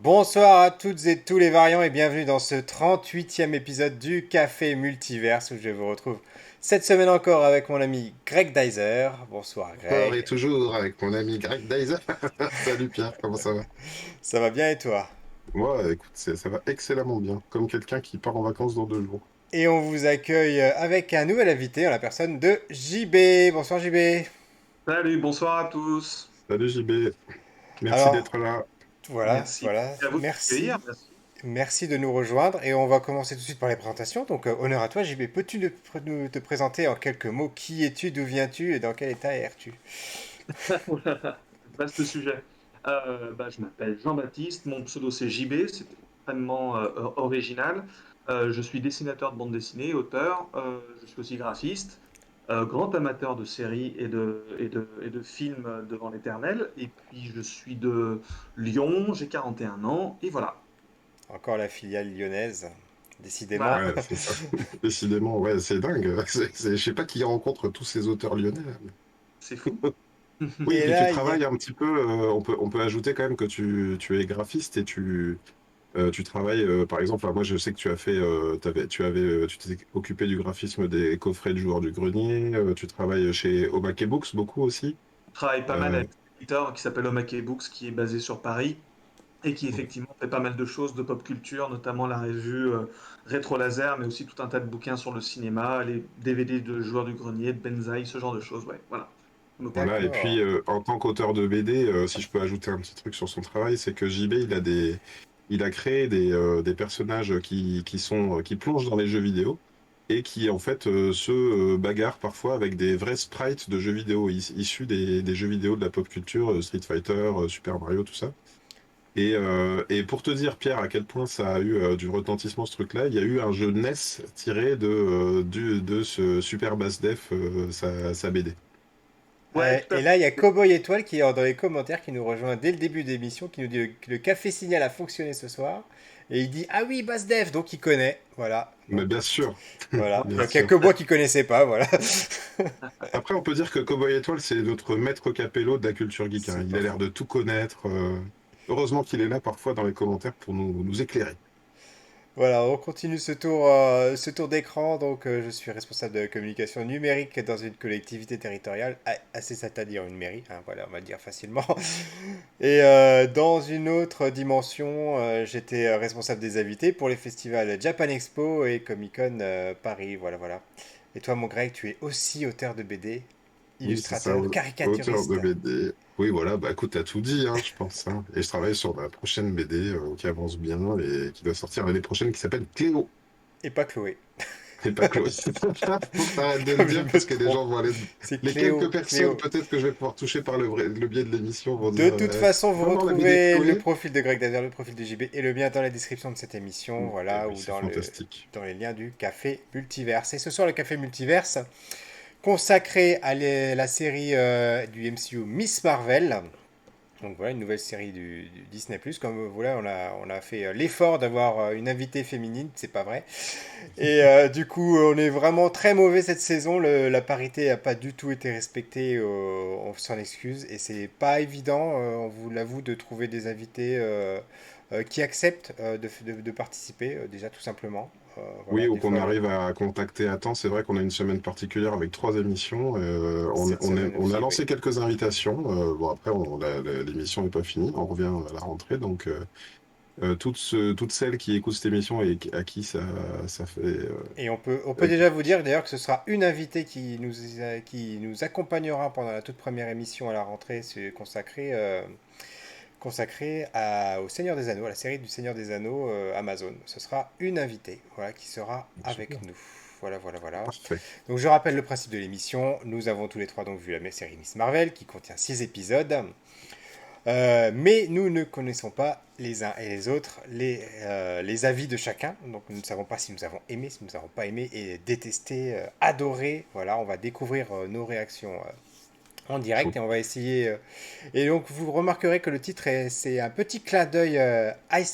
Bonsoir à toutes et tous les variants et bienvenue dans ce 38e épisode du Café Multiverse où je vous retrouve cette semaine encore avec mon ami Greg Dyser. Bonsoir Encore et Greg, toujours avec mon ami Greg Dyson. Salut Pierre, comment ça va? ça va bien et toi? Moi, écoute, ça va excellemment bien, comme quelqu'un qui part en vacances dans 2 jours. Et on vous accueille avec un nouvel invité en la personne de JB. Bonsoir JB. Salut, bonsoir à tous. Salut JB, merci Alors d'être là. Merci à vous de m'accueillir. merci. Merci. Merci de nous rejoindre et on va commencer tout de suite par les présentations. Donc honneur à toi JB, peux-tu te présenter en quelques mots qui es-tu, d'où viens-tu et dans quel état es-tu? Oh là là, vaste sujet. Je m'appelle Jean-Baptiste, mon pseudo c'est JB, c'est extrêmement original. Je suis dessinateur de bande dessinée, auteur, je suis aussi graphiste, grand amateur de séries et de films devant l'éternel. Et puis je suis de Lyon, j'ai 41 ans, et voilà. Encore la filiale lyonnaise, décidément. Voilà, Ouais, c'est ça. Décidément, ouais, c'est dingue. Je sais pas qui rencontre tous ces auteurs lyonnais, là. c'est fou. Oui, et Et puis tu là, il y a... travailles un petit peu, on peut ajouter quand même que tu es graphiste et tu travailles, par exemple, moi je sais que tu as fait, tu t'es occupé du graphisme des coffrets de joueurs du grenier, tu travailles chez Omake Books beaucoup aussi. Je travaille pas mal Euh, avec un éditeur qui s'appelle Omake Books, qui est basé sur Paris et qui effectivement fait pas mal de choses de pop culture, notamment la revue Rétro Laser, mais aussi tout un tas de bouquins sur le cinéma, les DVD de Joueurs du Grenier, de Benzaï, ce genre de choses. Ouais, voilà. Je m'occupe de voilà, tout. et puis D'accord. en tant qu'auteur de BD, si je peux ajouter un petit truc sur son travail, c'est que JB, il a créé des personnages qui plongent dans les jeux vidéo et qui en fait se bagarrent parfois avec des vrais sprites de jeux vidéo issus des jeux vidéo de la pop culture, Street Fighter, Super Mario, tout ça. Et pour te dire, Pierre, à quel point ça a eu du retentissement ce truc-là, il y a eu un jeu NES tiré de ce Super Bass Def, sa BD. Ouais, tout à Et fait. là, il y a Cowboy Étoile qui est dans les commentaires, qui nous rejoint dès le début de l'émission, qui nous dit que le café signal a fonctionné ce soir. Et il dit, ah oui, Basdef, donc il connaît. Voilà. Mais bien sûr, Voilà. bien Donc il n'y a sûr. que moi qui connaissais pas, voilà. Après, on peut dire que Cowboy Étoile, c'est notre maître capello de la culture geek, hein. C'est Il pas a l'air faux. de tout connaître. Heureusement qu'il est là parfois dans les commentaires pour nous éclairer. Voilà, on continue ce tour d'écran. Donc, je suis responsable de la communication numérique dans une collectivité territoriale, assez c'est-à-dire une mairie, hein, voilà, on va le dire facilement. Et dans une autre dimension, j'étais responsable des invités pour les festivals Japan Expo et Comic Con Paris, voilà, voilà. Et toi, mon Greg, tu es aussi auteur de BD, Oui, c'est ça, illustrateur, auteur de caricaturiste. BD. Oui, voilà, bah écoute, t'as tout dit, hein, je pense, hein. Et je travaille sur ma prochaine BD qui avance bien et qui doit sortir l'année prochaine, qui s'appelle Cléo. Et pas Chloé, Et pas Chloé. Faut que t'arrêtes de le comme je dire me parce que les trompe. gens vont aller. C'est Les quelques Cléo, personnes, Cléo. peut-être que je vais pouvoir toucher par le biais de l'émission, vont De dire toute façon, vous non, non, la BD de retrouvez le Chloé. profil de Greg Dazar, le profil de JB et le lien dans la description de cette émission, Eh voilà, oui, ou c'est dans fantastique. dans les liens du Café Multiverse. Et ce soir, le Café Multiverse, consacré à la série du MCU Miss Marvel. Donc voilà, une nouvelle série du Disney+. Comme voilà, on a fait l'effort d'avoir une invitée féminine, c'est pas vrai. Et du coup, on est vraiment très mauvais cette saison. La parité n'a pas du tout été respectée. On s'en excuse. Et c'est pas évident, on vous l'avoue, de trouver des invités qui acceptent de participer, déjà tout simplement. Oui, Voilà, ou des qu'on fois, arrive à contacter à temps. C'est vrai qu'on a une semaine particulière avec 3 émissions. cette semaine On a aussi, oui. lancé quelques invitations. Bon, après, l'émission n'est pas finie. On revient à la rentrée. Donc, toutes celles qui écoutent cette émission et à qui ça fait. Et on peut Qui- déjà vous dire d'ailleurs que ce sera une invitée qui nous accompagnera pendant la toute première émission à la rentrée, c'est consacrée au Seigneur des Anneaux, à la série du Seigneur des Anneaux Amazon. Ce sera une invitée, voilà, qui sera avec Super. nous. Voilà, voilà, voilà. Parfait. Donc je rappelle le principe de l'émission. Nous avons tous les trois donc vu la série Miss Marvel qui contient 6 épisodes. Mais nous ne connaissons pas les uns et les autres les avis de chacun. Donc nous ne savons pas si nous avons aimé, si nous n'avons pas aimé et détesté, adoré. Voilà, on va découvrir nos réactions en direct Chaud. et on va essayer. Et donc vous remarquerez que le titre c'est un petit clin d'œil à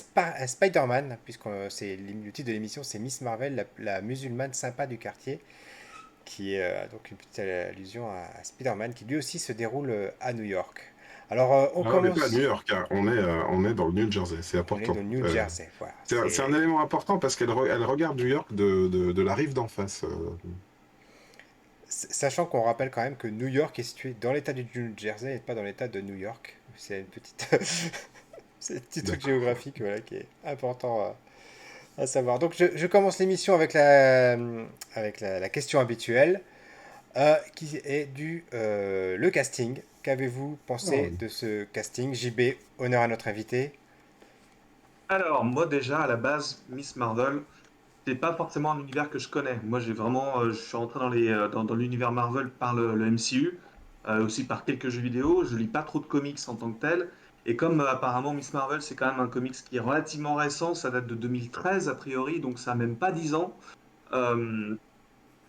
Spider-Man, puisque le titre de l'émission c'est Miss Marvel, la musulmane sympa du quartier, qui est donc une petite allusion à Spider-Man qui lui aussi se déroule à New York. Alors, on Ah, on n'est pas à New commence. York, hein. On est dans le New Jersey, c'est On est important. dans New Jersey. Voilà. C'est un élément important parce elle regarde New York de la rive d'en face. Sachant qu'on rappelle quand même que New York est situé dans l'état du New Jersey et pas dans l'état de New York. C'est une petite, c'est un petit truc D'accord. géographique voilà, qui est important à savoir. Donc, je commence l'émission avec la question habituelle, qui est le casting. Qu'avez-vous pensé Ah, de ce casting? JB, honneur à notre invité. Alors, moi déjà, à la base, Miss Marvel, c'est pas forcément un univers que je connais. Moi, je suis rentré dans l'univers Marvel par le MCU, aussi par quelques jeux vidéo. Je lis pas trop de comics en tant que tel. Et comme apparemment Miss Marvel, c'est quand même un comics qui est relativement récent, ça date de 2013 a priori, donc ça a même pas 10 ans. Euh,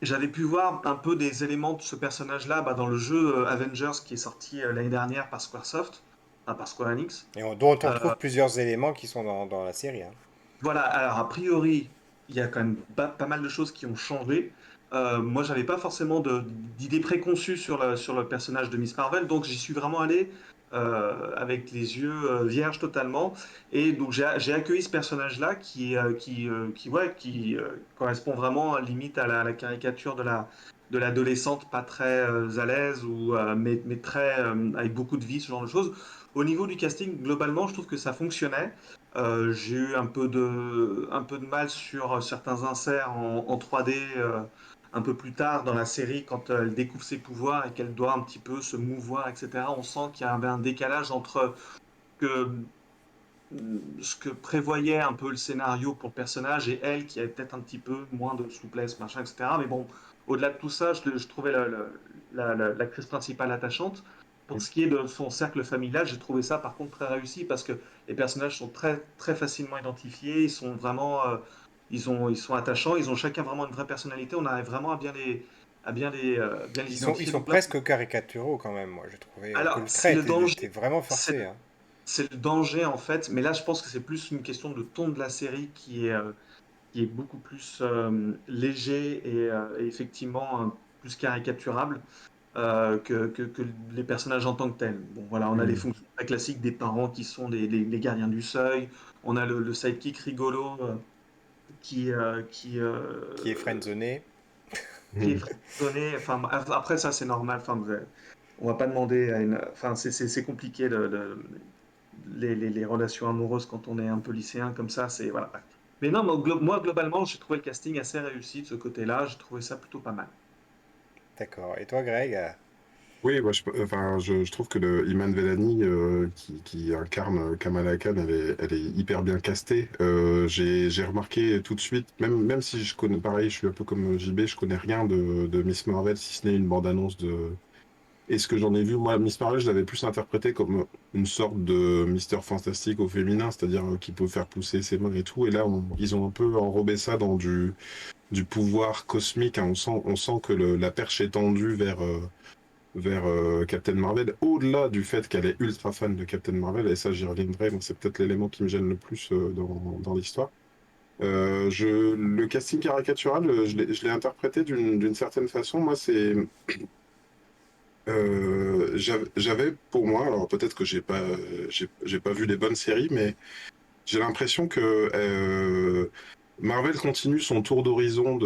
J'avais pu voir un peu des éléments de ce personnage-là dans le jeu Avengers qui est sorti l'année dernière par Squaresoft, enfin, par Square Enix. Dont on Euh, retrouve plusieurs éléments qui sont dans la série, hein. Voilà, alors a priori, il y a quand même pas mal de choses qui ont changé. Moi, j'avais pas forcément d'idées préconçues sur le personnage de Miss Marvel, donc j'y suis vraiment allé avec les yeux vierges totalement. Et donc j'ai accueilli ce personnage-là qui correspond vraiment limite à la caricature de l'adolescente pas très à l'aise mais très avec beaucoup de vie, ce genre de choses. Au niveau du casting, globalement, je trouve que ça fonctionnait. J'ai eu un peu de mal sur certains inserts en 3D un peu plus tard dans la série quand elle découvre ses pouvoirs et qu'elle doit un petit peu se mouvoir, etc. On sent qu'il y avait un décalage entre que, ce que prévoyait un peu le scénario pour le personnage et elle qui avait peut-être un petit peu moins de souplesse, machin, etc. Mais bon, au-delà de tout ça, je trouvais l'actrice principale attachante. Pour ce qui est de son cercle familial, j'ai trouvé ça par contre très réussi parce que les personnages sont très, très facilement identifiés, ils sont vraiment, ils sont attachants, ils ont chacun vraiment une vraie personnalité, on arrive vraiment bien les Ils identifier. sont Donc là, presque caricaturaux quand même, moi. J'ai trouvé que alors, le c'est trait le danger, était vraiment c'est forcé, hein. c'est le danger en fait, mais là je pense que c'est plus une question de ton de la série qui est beaucoup plus léger et effectivement plus caricaturable que les personnages en tant que tels. Bon voilà, on a les Mm. fonctions très classiques des parents qui sont les gardiens du seuil, on a le sidekick rigolo Qui est friendzoné. qui est Mm. donné, enfin après ça c'est normal, enfin bref, on va pas demander à une, enfin c'est compliqué les relations amoureuses quand on est un peu lycéen comme ça, c'est voilà. Mais non, moi globalement, j'ai trouvé le casting assez réussi de ce côté-là. J'ai trouvé ça plutôt pas mal. D'accord. Et toi, Greg? Oui, moi, je trouve que le Iman Vellani qui incarne Kamala Khan, elle est hyper bien castée. J'ai remarqué tout de suite, même si je connais, pareil, je suis un peu comme JB, je connais rien de Miss Marvel, si ce n'est une bande-annonce de. Et ce que j'en ai vu, moi, Miss Marvel, je l'avais plus interprété comme une sorte de Mister Fantastique au féminin, c'est-à-dire qui peut faire pousser ses mains et tout. Et là, ils ont un peu enrobé ça dans du pouvoir cosmique, hein. On sent que la perche est tendue vers Captain Marvel, au-delà du fait qu'elle est ultra fan de Captain Marvel, et ça j'y reviendrai, mais c'est peut-être l'élément qui me gêne le plus dans l'histoire. Le casting caricatural, je l'ai interprété d'une certaine façon. Moi, j'avais pour moi, alors peut-être que j'ai pas vu les bonnes séries, mais j'ai l'impression que Marvel continue son tour d'horizon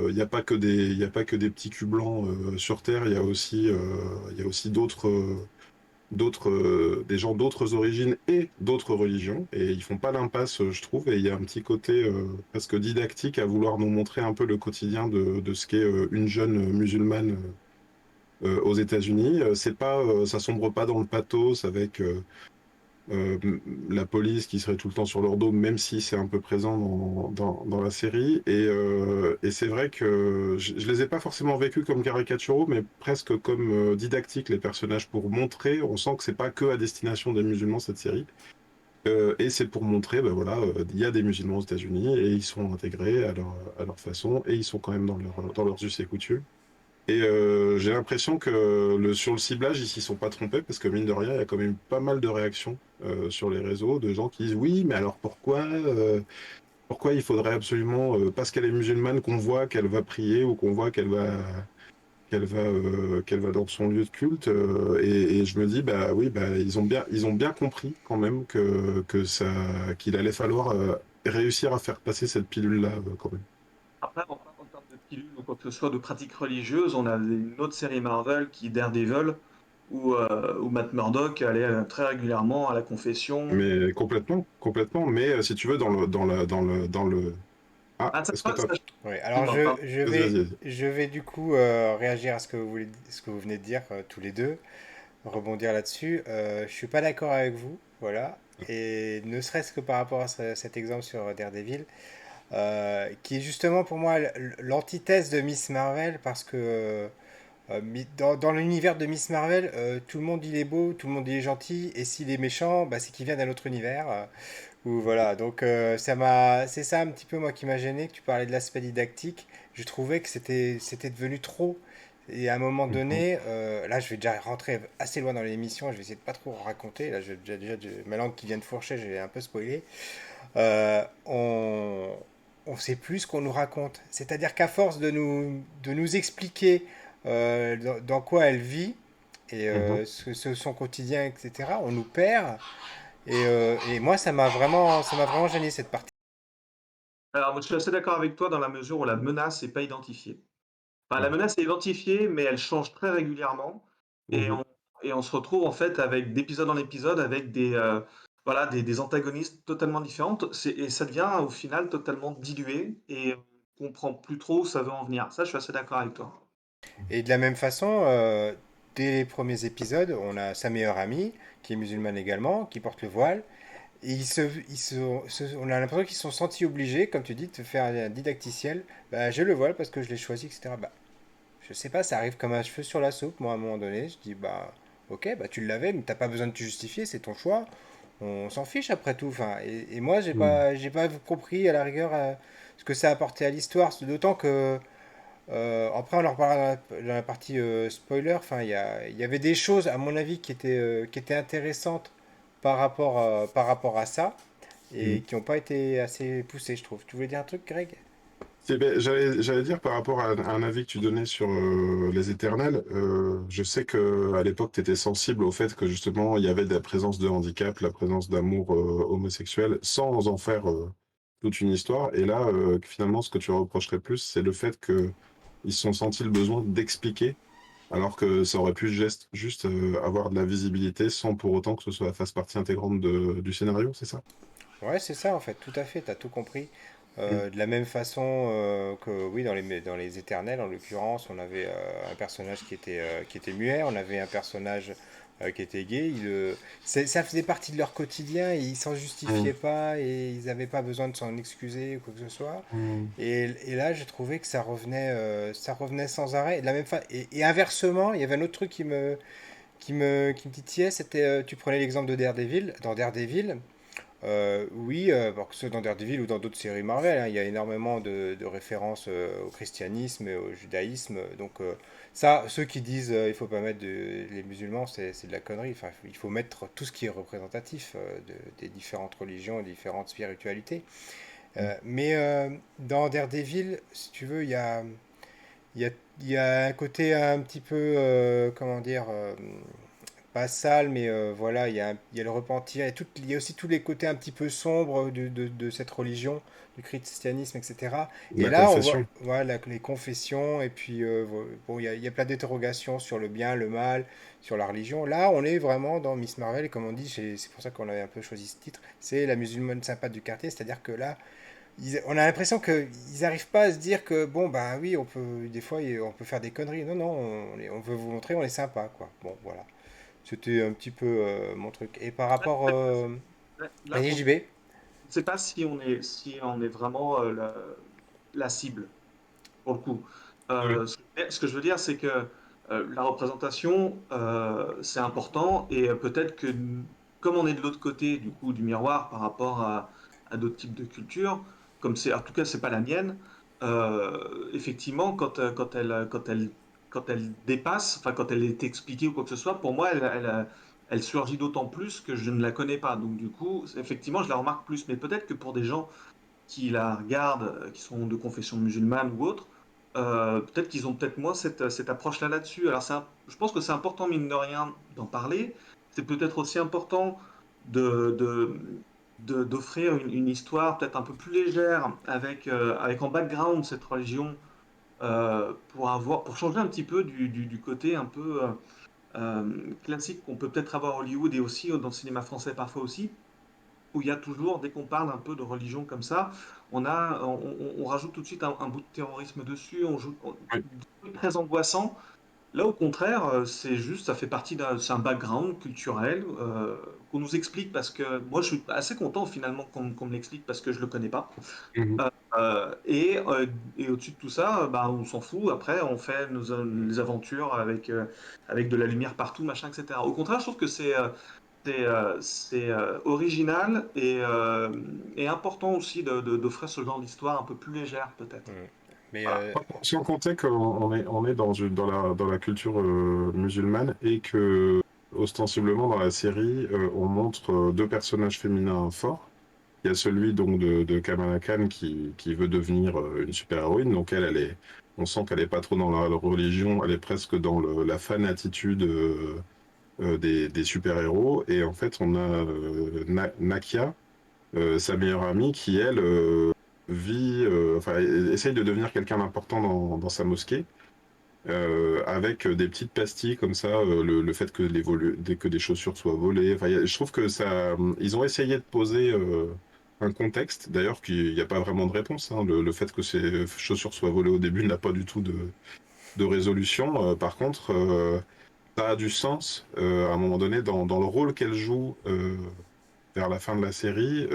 il n'y a pas que il y a pas que des petits culs blancs sur Terre, il y a aussi des gens d'autres origines et d'autres religions, et ils font pas l'impasse, je trouve, et il y a un petit côté presque didactique à vouloir nous montrer un peu le quotidien de ce qu'est une jeune musulmane aux États-Unis. C'est pas, ça sombre pas dans le pathos avec euh, la police qui serait tout le temps sur leur dos, même si c'est un peu présent dans la série. Et c'est vrai que je les ai pas forcément vécus comme caricaturaux, mais presque comme didactiques, les personnages, pour montrer, on sent que c'est pas que à destination des musulmans, cette série. Et c'est pour montrer, ben voilà, il y a des musulmans aux États-Unis et ils sont intégrés à leur façon et ils sont quand même dans leurs us et coutumes. Et j'ai l'impression que sur le ciblage, ils s'y sont pas trompés parce que mine de rien, il y a quand même pas mal de réactions sur les réseaux de gens qui disent oui, mais alors pourquoi il faudrait absolument, parce qu'elle est musulmane, qu'on voit qu'elle va prier ou qu'on voit qu'elle va. qu'elle va dans son lieu de culte, et je me dis, bah oui, bah ils ont bien compris quand même qu'il allait falloir réussir à faire passer cette pilule-là, quand même. Après, en termes de pilules ou quoi que ce soit, de pratiques religieuses, on a une autre série Marvel qui est Daredevil, où Matt Murdock allait très régulièrement à la confession. Mais complètement, complètement. Mais si tu veux, dans le... Ah, Ah, ça, est-ce que toi... Oui, alors excuse-moi, pardon. Vas-y, vas-y, vas-y. je vais du coup réagir à ce que vous venez de dire tous les deux, rebondir là-dessus. Je suis pas d'accord avec vous, voilà. Et ne serait-ce que par rapport à cet exemple sur Daredevil, qui est justement pour moi l'antithèse de Miss Marvel, parce que dans l'univers de Miss Marvel, tout le monde il est beau, tout le monde il est gentil, et s'il est méchant, bah, c'est qu'il vient d'un autre univers. Ou voilà, donc c'est ça un petit peu moi qui m'a gêné, que tu parlais de l'aspect didactique. Je trouvais que c'était devenu trop. Et à un moment Mhm. donné, là je vais déjà rentrer assez loin dans l'émission, je vais essayer de pas trop raconter. Là, ma langue qui vient de fourcher, j'ai un peu spoilé. Euh, on, on sait plus ce qu'on nous raconte. C'est-à-dire qu'à force de nous expliquer dans quoi elle vit et Mhm. son quotidien, etc., on nous perd. Et moi, ça m'a vraiment gêné cette partie. Alors, moi, je suis assez d'accord avec toi dans la mesure où la menace n'est pas identifiée. Enfin, la Ouais. menace est identifiée, mais elle change très régulièrement. Et Mhm. on se retrouve en fait avec d'épisode en épisode avec voilà, des antagonistes totalement différentes. Et ça devient au final totalement dilué et on comprend plus trop où ça veut en venir. Ça, je suis assez d'accord avec toi. Et de la même façon, dès les premiers épisodes, on a sa meilleure amie, qui est musulmane également, qui porte le voile. Et on a l'impression qu'ils se sont sentis obligés, comme tu dis, de te faire un didacticiel. Bah, j'ai le voile parce que je l'ai choisi, etc. Bah, je sais pas, ça arrive comme un cheveu sur la soupe. Moi, à un moment donné, je dis, bah, ok, bah, tu l'avais, mais t'as pas besoin de te justifier, c'est ton choix. On s'en fiche après tout. Enfin, et moi, Mhm. j'ai pas compris à la rigueur ce que ça a apporté à l'histoire. D'autant que après, on en reparlera dans la partie spoiler. Enfin, il y avait des choses, à mon avis, qui étaient intéressantes par rapport à ça et Mhm. qui n'ont pas été assez poussées, je trouve. Tu voulais dire un truc, Greg? Ben, j'allais dire par rapport à un avis que tu donnais sur les Éternels, je sais que à l'époque tu étais sensible au fait que justement il y avait de la présence de handicap, la présence d'amour homosexuel, sans en faire toute une histoire. Et là, que finalement, ce que tu reprocherais plus, c'est le fait que ils se sont sentis le besoin d'expliquer, alors que ça aurait pu juste avoir de la visibilité sans pour autant que ce soit fasse partie intégrante du scénario, c'est ça? Ouais, c'est ça en fait, tout à fait, t'as tout compris. Mm. De la même façon que oui, dans les Éternels, en l'occurrence, on avait un personnage qui était muet, on avait un personnage qui était gay. Ça faisait partie de leur quotidien, et ils s'en justifiaient Mm. pas et ils n'avaient pas besoin de s'en excuser ou quoi que ce soit. Mm. Et là, j'ai trouvé que ça revenait sans arrêt. De la même et inversement, il y avait un autre truc qui me titillait, c'était, tu prenais l'exemple de Daredevil. Dans Daredevil, oui, alors que ce soit dans Daredevil ou dans d'autres séries Marvel, hein, il y a énormément de références au christianisme et au judaïsme. Donc ça, ceux qui disent il faut pas mettre les musulmans, c'est de la connerie. Enfin, il faut mettre tout ce qui est représentatif des différentes religions et des différentes spiritualités. Mais dans Daredevil, si tu veux, il y a, il y a un côté un petit peu, comment dire, pas sale, mais voilà, il y a le repentir, il y a aussi tous les côtés un petit peu sombres de cette religion, du christianisme, etc. Et La là, on voit confession. voilà, les confessions, et puis bon, il y a plein d'interrogations sur le bien, le mal, sur la religion. Là, on est vraiment dans Miss Marvel, et comme on dit, c'est pour ça qu'on avait un peu choisi ce titre, c'est la musulmane sympa du quartier, c'est-à-dire que là, on a l'impression qu'ils n'arrivent pas à se dire que, bon, bah oui, des fois, on peut faire des conneries. Non, non, on veut vous montrer, on est sympa, quoi. Bon, voilà. C'était un petit peu mon truc. Et par rapport. Là, Vas-y, pour JB. je ne sais pas si on est vraiment la cible, pour le coup. Ouais. Ce que je veux dire, c'est que la représentation, c'est important et peut-être que comme on est de l'autre côté du coup du miroir par rapport à d'autres types de cultures, comme c'est, en tout cas, c'est pas la mienne, effectivement, quand elle dépasse, enfin quand elle est expliquée ou quoi que ce soit, pour moi, elle surgit d'autant plus que je ne la connais pas. Donc du coup, effectivement, je la remarque plus. Mais peut-être que pour des gens qui la regardent, qui sont de confession musulmane ou autre, peut-être qu'ils ont peut-être moins cette approche-là là-dessus. Alors je pense que c'est important, mine de rien, d'en parler. C'est peut-être aussi important de, de- d'offrir une histoire peut-être un peu plus légère avec en background cette religion pour changer un petit peu du côté un peu classique qu'on peut peut-être avoir à Hollywood et aussi dans le cinéma français parfois aussi, où il y a toujours, dès qu'on parle un peu de religion comme ça, on rajoute tout de suite un bout de terrorisme dessus, Oui. des trucs très angoissant. Là, au contraire, c'est juste, ça fait partie c'est un background culturel qu'on nous explique parce que moi, je suis assez content finalement qu'on me l'explique parce que je le connais pas. Mhm. Euh, euh, et, euh, et au-dessus de tout ça, bah, on s'en fout. Après, on fait les aventures avec de la lumière partout, machin, etc. Au contraire, je trouve que c'est original et important aussi d'offrir ce genre d'histoire un peu plus légère, peut-être. Mm. Mais Voilà. Sans compter qu'on est dans la culture musulmane et que, ostensiblement, dans la série, on montre deux personnages féminins forts. Il y a celui donc de Kamala Khan qui veut devenir une super-héroïne. Donc on sent qu'elle est pas trop dans la religion, elle est presque dans la fan attitude des super-héros. Et en fait, on a Nakia, sa meilleure amie, qui elle enfin, essaye de devenir quelqu'un d'important dans sa mosquée. Avec des petites pastilles comme ça, le fait que que des chaussures soient volées. Enfin, je trouve que ça, ils ont essayé de poser un contexte, d'ailleurs qu'il n'y a pas vraiment de réponse, hein. Le fait que ces chaussures soient volées au début n'a pas du tout de résolution. Par contre, ça a du sens à un moment donné dans le rôle qu'elle joue vers la fin de la série,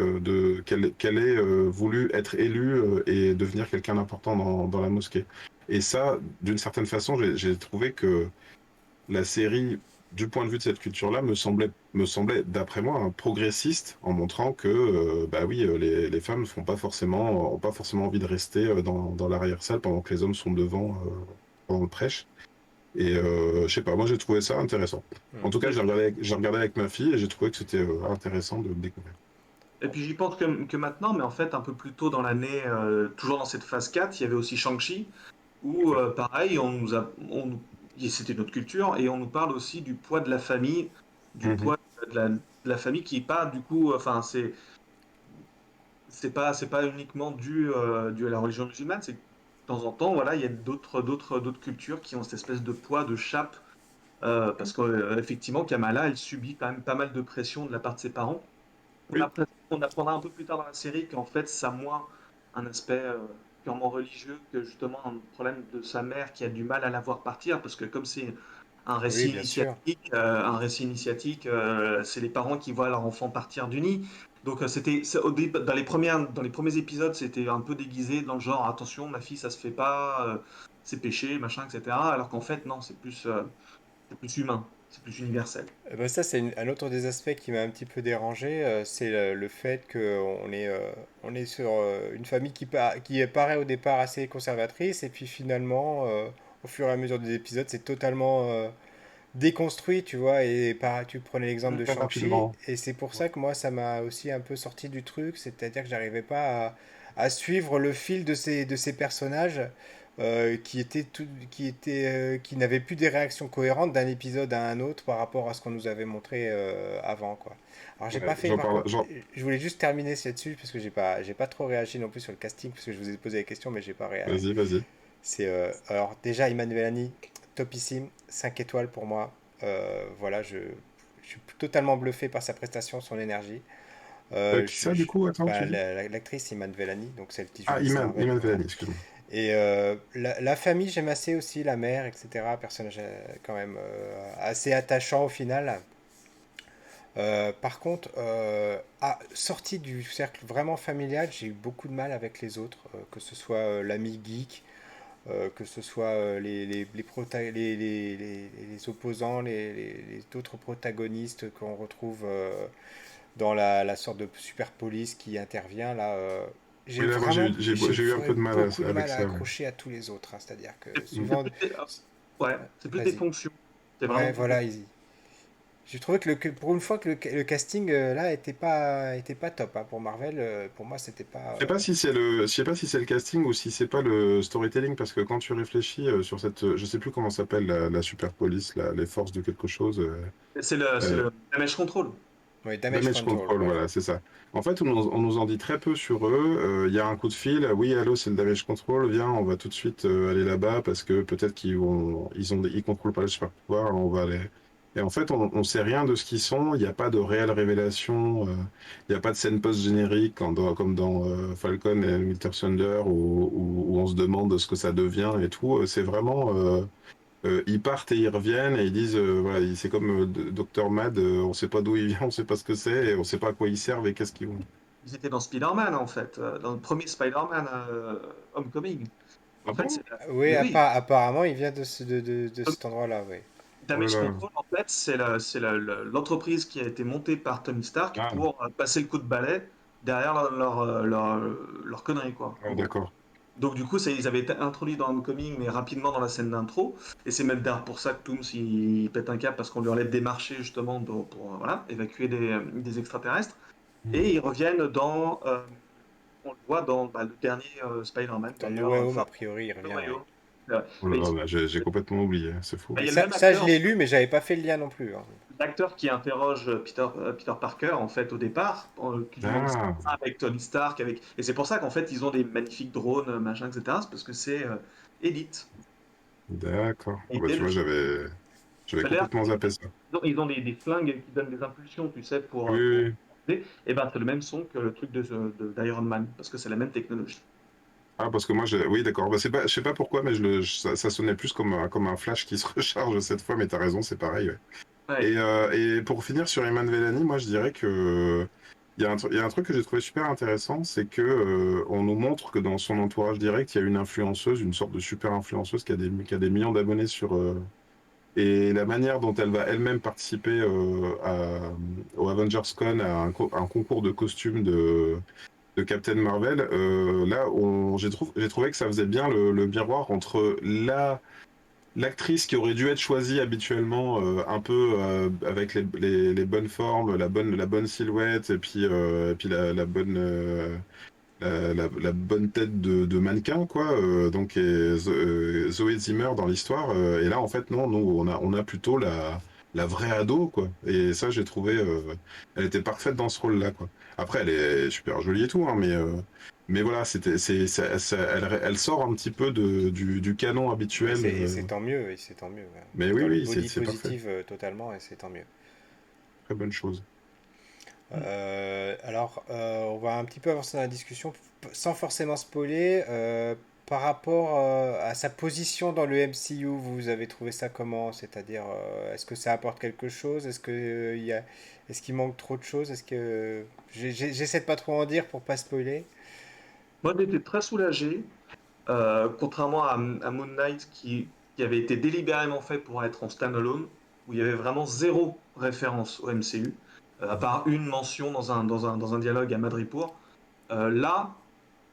qu'elle ait voulu être élue et devenir quelqu'un d'important dans la mosquée. Et ça, d'une certaine façon, j'ai trouvé que la série, du point de vue de cette culture-là, me semblait, d'après moi, un progressiste en montrant que, bah oui, les femmes ont pas forcément envie de rester dans l'arrière-salle pendant que les hommes sont devant pendant le prêche. Et je sais pas, moi j'ai trouvé ça intéressant. En mm. tout cas, j'ai regardé avec ma fille et j'ai trouvé que c'était intéressant de le découvrir. Et puis j'y pense que maintenant, mais en fait un peu plus tôt dans l'année, toujours dans cette phase 4, il y avait aussi Shang-Chi, où pareil, c'était notre culture, et on nous parle aussi du poids de la famille, du Mhm. poids de la famille qui est pas du coup, enfin c'est pas uniquement dû à la religion musulmane, c'est que de temps en temps, voilà, il y a d'autres cultures qui ont cette espèce de poids, de chape, parce qu'effectivement, Kamala, elle subit quand même pas mal de pression de la part de ses parents. Oui, On apprendra un peu plus tard dans la série qu'en fait, ça a moins un aspect purement religieux que justement un problème de sa mère qui a du mal à la voir partir, parce que comme c'est Oui, bien sûr. c'est les parents qui voient leur enfant partir du nid. Donc dans les premiers épisodes, c'était un peu déguisé dans le genre attention, ma fille, ça se fait pas, c'est péché, machin, etc. Alors qu'en fait, non, c'est plus humain, c'est plus universel. Ben ça, c'est un autre des aspects qui m'a un petit peu dérangé, c'est le fait on est sur une famille qui paraît au départ assez conservatrice, et puis finalement, au fur et à mesure des épisodes, c'est totalement déconstruit, tu vois, et tu prenais l'exemple de très Shang-Chi, rapidement. et c'est pour ça que moi, ça m'a aussi un peu sorti du truc, c'est-à-dire que j'arrivais pas à suivre le fil de ces personnages qui n'avaient plus des réactions cohérentes d'un épisode à un autre par rapport à ce qu'on nous avait montré avant, quoi. Alors j'ai Ouais, pas fait, par contre, j'en- je voulais juste terminer là-dessus parce que j'ai pas trop réagi non plus sur le casting parce que je vous ai posé des questions mais j'ai pas réagi. Vas-y, vas-y. Alors déjà Iman Vellani, topissime, 5 étoiles pour moi. Voilà, je suis totalement bluffé par sa prestation, son énergie. Qui ça, du coup, attends, tu dis? L'actrice Iman Vellani, donc celle qui joue Ah, Miss Marvel, Iman voilà. Vellani, excuse-moi. Et la famille, j'aime assez aussi, la mère, etc. Personnage quand même assez attachant au final. Par contre, sorti du cercle vraiment familial, j'ai eu beaucoup de mal avec les autres, que ce soit l'ami geek, que ce soit les opposants, les autres protagonistes qu'on retrouve dans la sorte de super police qui intervient là. Oui, là, moi, j'ai eu un peu de mal Beaucoup de avec mal à ça. Ouais. accrocher à tous les autres, hein. C'est-à-dire que C'est Mm. c'est suivant... plus des, ouais, c'est plus des Vas-y. fonctions. C'est Ouais, vraiment plus des. voilà, J'ai trouvé pour une fois que le casting là était pas top, hein. Pour Marvel, pour moi, c'était pas. Je sais pas si c'est le casting ou si c'est pas le storytelling, parce que quand tu réfléchis sur cette, je sais plus comment s'appelle la super police, les forces de quelque chose, C'est euh, le damage control. Oui, Damage Damage Control, Control, ouais. voilà, c'est ça. En fait, on nous en dit très peu sur eux. Il y a un coup de fil. Oui, allô, c'est le Damage Control. Viens, on va tout de suite aller là-bas parce que peut-être ils contrôlent pas le super pouvoir. On va aller. Et en fait, on sait rien de ce qu'ils sont. Il n'y a pas de réelle révélation. Il n'y a pas de scène post-générique comme dans Falcon et Winter Soldier où on se demande ce que ça devient et tout. C'est vraiment. Ils partent et ils reviennent et ils disent voilà, c'est comme Dr Mad, on sait pas d'où il vient, on sait pas ce que c'est et on sait pas à quoi ils servent et qu'est-ce qu'ils vont. Ils étaient dans Spider-Man, en fait, dans le premier Spider-Man Homecoming. En Ah fait, bon? Oui, mais oui, apparemment, il vient de cet endroit-là, oui. Oh là Damage là. Control, en fait, c'est l'entreprise qui a été montée par Tony Stark Ah, pour passer le coup de balai derrière leur connerie, quoi, en ouais, gros. d'accord. Donc du coup, ils avaient été introduits dans Homecoming, mais rapidement dans la scène d'intro. Et c'est même d'ailleurs pour ça que Tooms, il pète un câble, parce qu'on lui enlève des marchés, justement, pour, voilà, évacuer des extraterrestres. Et Hmm. ils reviennent on le voit dans le dernier Spider-Man, Dans No Way d'ailleurs, Home, a Far priori, il From revient, oui. Home. Ouais. Oh là Mais là, bah, j'ai complètement oublié, c'est fou. il Et y a le même ça, je acteur, l'ai lu, mais j'avais pas fait le lien non plus, hein. l'acteur qui interroge Peter Parker, en fait, au départ, qui lui demande ce qu'il Ah, a avec Tony Stark. Et c'est pour ça qu'en fait, ils ont des magnifiques drones, machin, etc. C'est parce que c'est Elite. d'accord. Ah Et bah, tu le vois, film. j'avais Ça a l'air complètement qu'ils ont, zappé ça. ils ont des flingues qui donnent des impulsions, tu sais, Oui, pour. oui, oui. Et ben, c'est le même son que le truc d'Iron Man, parce que c'est la même technologie. Ah, parce que moi, oui, d'accord. Bah, je sais pas pourquoi, mais ça sonnait plus comme un flash qui se recharge cette fois, mais t'as raison, c'est pareil. Ouais. Ouais. Et pour finir sur Iman Vellani, moi je dirais que il y a un truc que j'ai trouvé super intéressant, c'est que on nous montre que dans son entourage direct, il y a une influenceuse, une sorte de super influenceuse qui a des millions d'abonnés sur et la manière dont elle va elle-même participer au Avengers Con, à un concours de costumes de Captain Marvel, là j'ai trouvé que ça faisait bien le miroir entre l'actrice qui aurait dû être choisie habituellement, un peu avec les bonnes formes, la bonne silhouette, et puis la bonne tête de mannequin, quoi. Donc, Zoé Zimmer dans l'histoire. Et là, en fait, non, nous, on a plutôt la vraie ado, quoi. Et ça, j'ai trouvé, elle était parfaite dans ce rôle-là, quoi. Après, elle est super jolie et tout, hein, mais voilà, elle sort un petit peu du canon habituel. Et c'est tant mieux, et c'est tant mieux, ouais. Mais Elle est oui, dans le oui, body c'est parfait. positive totalement, et c'est tant mieux. Très bonne chose. Alors, on va un petit peu avancer dans la discussion sans forcément spoiler. Par rapport à sa position dans le MCU, vous avez trouvé ça comment? C'est-à-dire, est-ce que ça apporte quelque chose? Est-ce qu'il manque trop de choses? Est-ce que j'essaie de pas trop en dire pour pas spoiler? Moi, j'étais très soulagé, contrairement à Moon Knight qui avait été délibérément fait pour être en standalone, où il y avait vraiment zéro référence au MCU, à part une mention dans un dialogue à Madripoor. Là,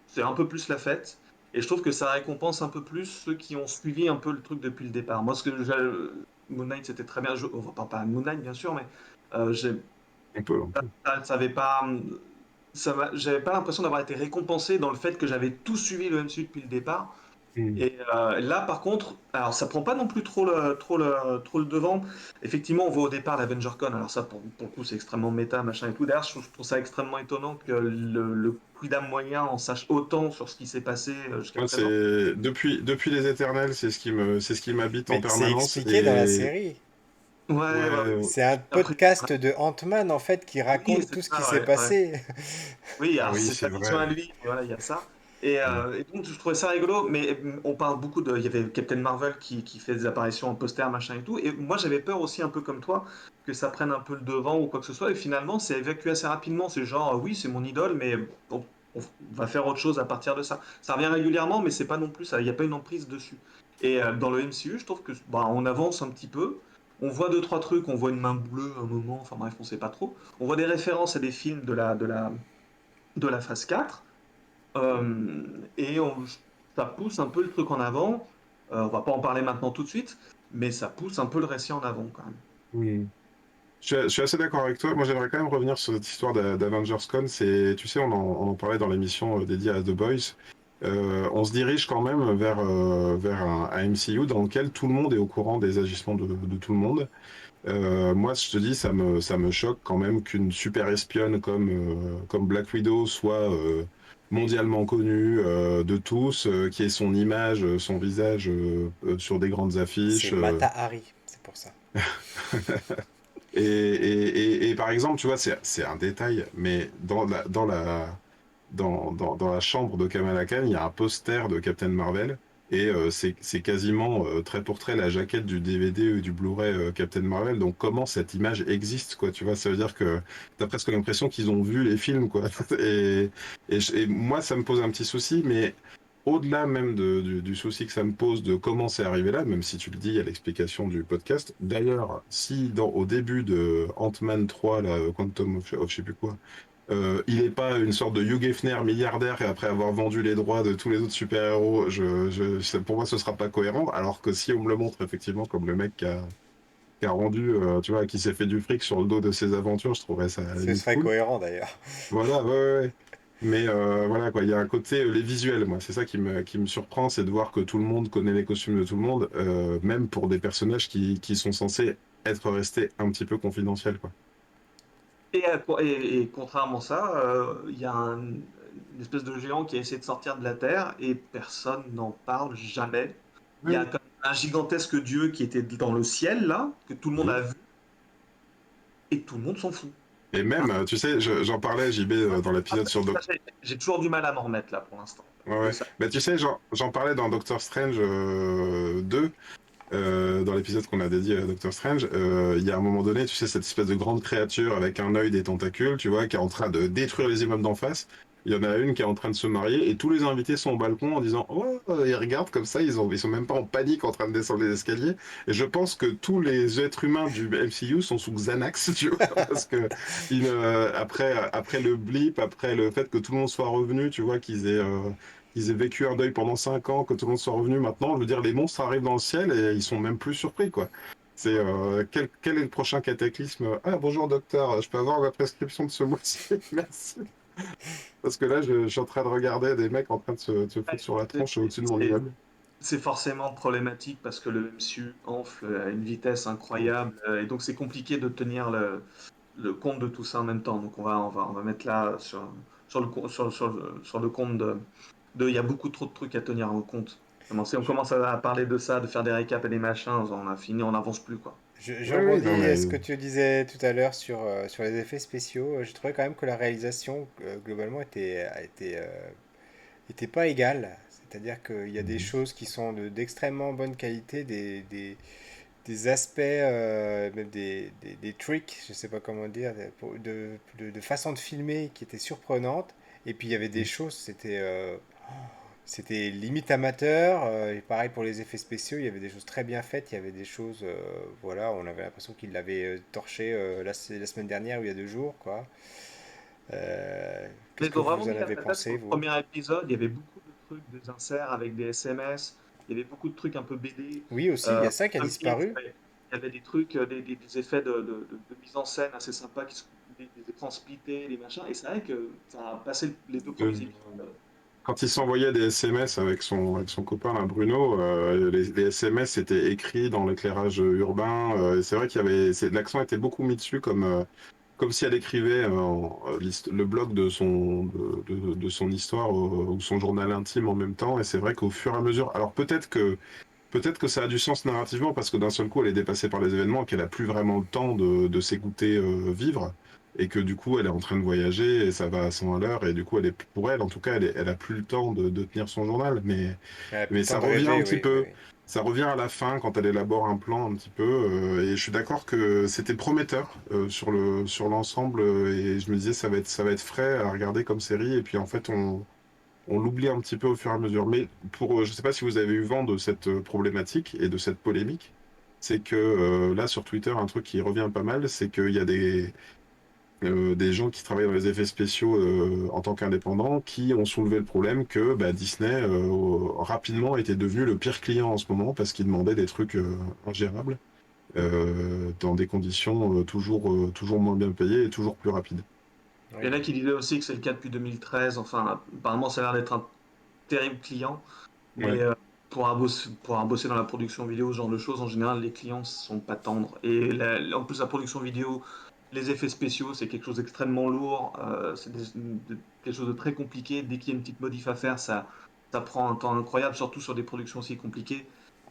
c'est un peu plus la fête, et je trouve que ça récompense un peu plus ceux qui ont suivi un peu le truc depuis le départ. Moi, Moon Knight, c'était très bien. Enfin, pas Moon Knight, bien sûr, mais j'ai On peut, on peut. ça avait pas, j'avais pas l'impression d'avoir été récompensé dans le fait que j'avais tout suivi le MCU depuis le départ. Mm. Et là, par contre, alors ça prend pas non plus trop le devant. Effectivement, on voit au départ l'AvengerCon. Alors ça, pour le coup, c'est extrêmement méta, machin et tout. D'ailleurs, je trouve ça extrêmement étonnant que le Quidam moyen en sache autant sur ce qui s'est passé jusqu'à Moi, présent. c'est depuis les Éternels, c'est ce qui m'habite en Mais c'est permanence. expliqué dans la Et série. Ouais, ouais. ouais, C'est un Après, podcast de Ant-Man en fait qui oui, raconte c'est tout ce qui ça, s'est ouais, ouais. passé. Oui, ah alors oui, c'est c'est sa vision vrai. à lui, mais voilà, il y a ça. Et, Mm. euh, et donc je trouvais ça rigolo, mais on parle beaucoup de. Il y avait Captain Marvel qui fait des apparitions en poster, machin et tout. Et moi j'avais peur aussi, un peu comme toi, que ça prenne un peu le devant ou quoi que ce soit. Et finalement, c'est évacué assez rapidement. C'est genre, oui, c'est mon idole, mais on va faire autre chose à partir de ça. Ça revient régulièrement, mais c'est pas non plus ça. Il n'y a pas une emprise dessus. Et dans le MCU, je trouve que bah, on avance un petit peu. On voit deux, trois trucs, on voit une main bleue à un moment, enfin bref, on sait pas trop. On voit des références à des films de la phase 4. Et ça pousse un peu le truc en avant. On va pas en parler maintenant tout de suite, mais ça pousse un peu le récit en avant quand même. Mm. Je suis assez d'accord avec toi. Moi, j'aimerais quand même revenir sur cette histoire d'Avengers Con. C'est, tu sais, on en parlait dans l'émission dédiée à The Boys. On se dirige quand même vers un MCU dans lequel tout le monde est au courant des agissements de tout le monde. Moi, je te dis, ça me choque quand même qu'une super espionne comme Black Widow soit mondialement connue de tous, qui ait son image, son visage sur des grandes C'est affiches. Mata Hari, c'est pour ça. Et par exemple, tu vois, c'est un détail, mais dans la chambre de Kamala Khan, il y a un poster de Captain Marvel. Et c'est quasiment trait pour trait la jaquette du DVD ou du Blu-ray Captain Marvel. Donc comment cette image existe, quoi, tu vois, ça veut dire que t'as presque l'impression qu'ils ont vu les films, quoi. Et moi, ça me pose un petit souci, mais au-delà même du souci que ça me pose de comment c'est arrivé là, même si tu le dis à l'explication du podcast. D'ailleurs, si au début de Ant-Man 3, là, Quantum of je sais plus quoi, il n'est pas une sorte de Hugh Hefner milliardaire et après avoir vendu les droits de tous les autres super-héros, pour moi ce sera pas cohérent. Alors que si on me le montre effectivement comme le mec qui a rendu, tu vois, qui s'est fait du fric sur le dos de ses aventures, je trouverais ça à la Ce limite serait cool. cohérent d'ailleurs. Voilà, ouais, ouais, ouais. Mais voilà quoi, il y a un côté, les visuels, moi, c'est ça qui me surprend, c'est de voir que tout le monde connaît les costumes de tout le monde, même pour des personnages qui sont censés être restés un petit peu confidentiels, quoi. Et contrairement à ça, il y a une espèce de géant qui a essayé de sortir de la Terre et personne n'en parle jamais. Il y a Oui. comme un gigantesque dieu qui était dans le ciel, là, que tout le monde Mhm. a vu, et tout le monde s'en fout. Et même, tu sais, j'en parlais à JB dans l'épisode sur Ça, j'ai toujours du mal à m'en remettre, là, pour l'instant, Ouais, de ouais. ça. Bah, tu sais, j'en parlais dans Doctor Strange 2, dans l'épisode qu'on a dédié à Doctor Strange. Il y a un moment donné, tu sais, cette espèce de grande créature avec un œil, des tentacules, tu vois, qui est en train de détruire les immeubles d'en face. Il y en a une qui est en train de se marier et tous les invités sont au balcon en disant oh, ils regardent comme ça, ils sont même pas en panique en train de descendre les escaliers. Et je pense que tous les êtres humains du MCU sont sous Xanax, tu vois, parce que après le blip, après le fait que tout le monde soit revenu, tu vois, qu'ils aient vécu un deuil pendant 5 ans, que tout le monde soit revenu maintenant, je veux dire, les monstres arrivent dans le ciel et ils sont même plus surpris, quoi. C'est quel est le prochain cataclysme? Ah, bonjour docteur, je peux avoir ma prescription de ce mois-ci? Merci. Parce que là, je suis en train de regarder des mecs en train de se foutre sur la C'est tronche au-dessus de mon c'est- immeuble. c'est forcément problématique parce que le MCU enfle à une vitesse incroyable et donc c'est compliqué de tenir le compte de tout ça en même temps. Donc on va mettre là sur le compte il y a beaucoup trop de trucs à tenir en compte. Si on commence à parler de ça, de faire des récaps et des machins, on a fini, on n'avance plus quoi. Je Oui, oui, non, rebondis à ce mais que tu disais tout à l'heure sur les effets spéciaux. Je trouvais quand même que la réalisation, globalement, était pas égale. C'est-à-dire qu'il y a des choses qui sont d'extrêmement bonne qualité, des aspects, même des tricks, je sais pas comment dire, de façon de filmer qui étaient surprenantes. Et puis il y avait des choses, c'était limite amateur. Et pareil pour les effets spéciaux, il y avait des choses très bien faites. Il y avait des choses, voilà, on avait l'impression qu'ils l'avaient torché la semaine dernière ou il y a 2 jours, quoi. Mais Qu'est-ce ils que ont vraiment vous en mis la avez patate sur pensé, le vous? premier épisode. Il y avait beaucoup de trucs, des inserts avec des SMS. Il y avait beaucoup de trucs un peu BD. Oui, aussi, il y a ça qui a Comics, disparu. ouais. Il y avait des trucs, des effets de mise en scène assez sympas, des écrans splittés, des machins. Et c'est vrai que ça a passé les 2 premiers euh, épisodes. quand il s'envoyait des SMS avec son copain là, Bruno, les SMS étaient écrits dans l'éclairage urbain. Et c'est vrai qu'il y avait, l'accent était beaucoup mis dessus comme si elle écrivait le blog de son histoire ou son journal intime en même temps. Et c'est vrai qu'au fur et à mesure, alors peut-être que ça a du sens narrativement parce que d'un seul coup elle est dépassée par les événements et qu'elle a plus vraiment le temps de s'écouter vivre et que du coup elle est en train de voyager et ça va à 100 à l'heure et du coup pour elle en tout cas elle a plus le temps de tenir son journal Elle a plus mais le temps ça de revient un rêver, petit oui, oui, peu. oui. Ça revient à la fin quand elle élabore un plan un petit peu et je suis d'accord que c'était prometteur sur l'ensemble et je me disais ça va être frais à regarder comme série et puis en fait on l'oublie un petit peu au fur et à mesure. Mais je ne sais pas si vous avez eu vent de cette problématique et de cette polémique, c'est que là sur Twitter, un truc qui revient pas mal, c'est qu'il y a des gens qui travaillent dans les effets spéciaux en tant qu'indépendants qui ont soulevé le problème que bah, Disney rapidement était devenu le pire client en ce moment parce qu'il demandait des trucs ingérables. dans des conditions toujours moins bien payées et toujours plus rapides. Il y Oui. en a qui disaient aussi que c'est le cas depuis 2013. Enfin, apparemment, ça a l'air d'être un terrible client. Ouais. Mais pour avoir bossé dans la production vidéo, ce genre de choses, en général, les clients sont pas tendres. Et en plus, la production vidéo, les effets spéciaux, c'est quelque chose d'extrêmement lourd. C'est quelque chose de très compliqué. Dès qu'il y a une petite modif à faire, ça prend un temps incroyable, surtout sur des productions aussi compliquées.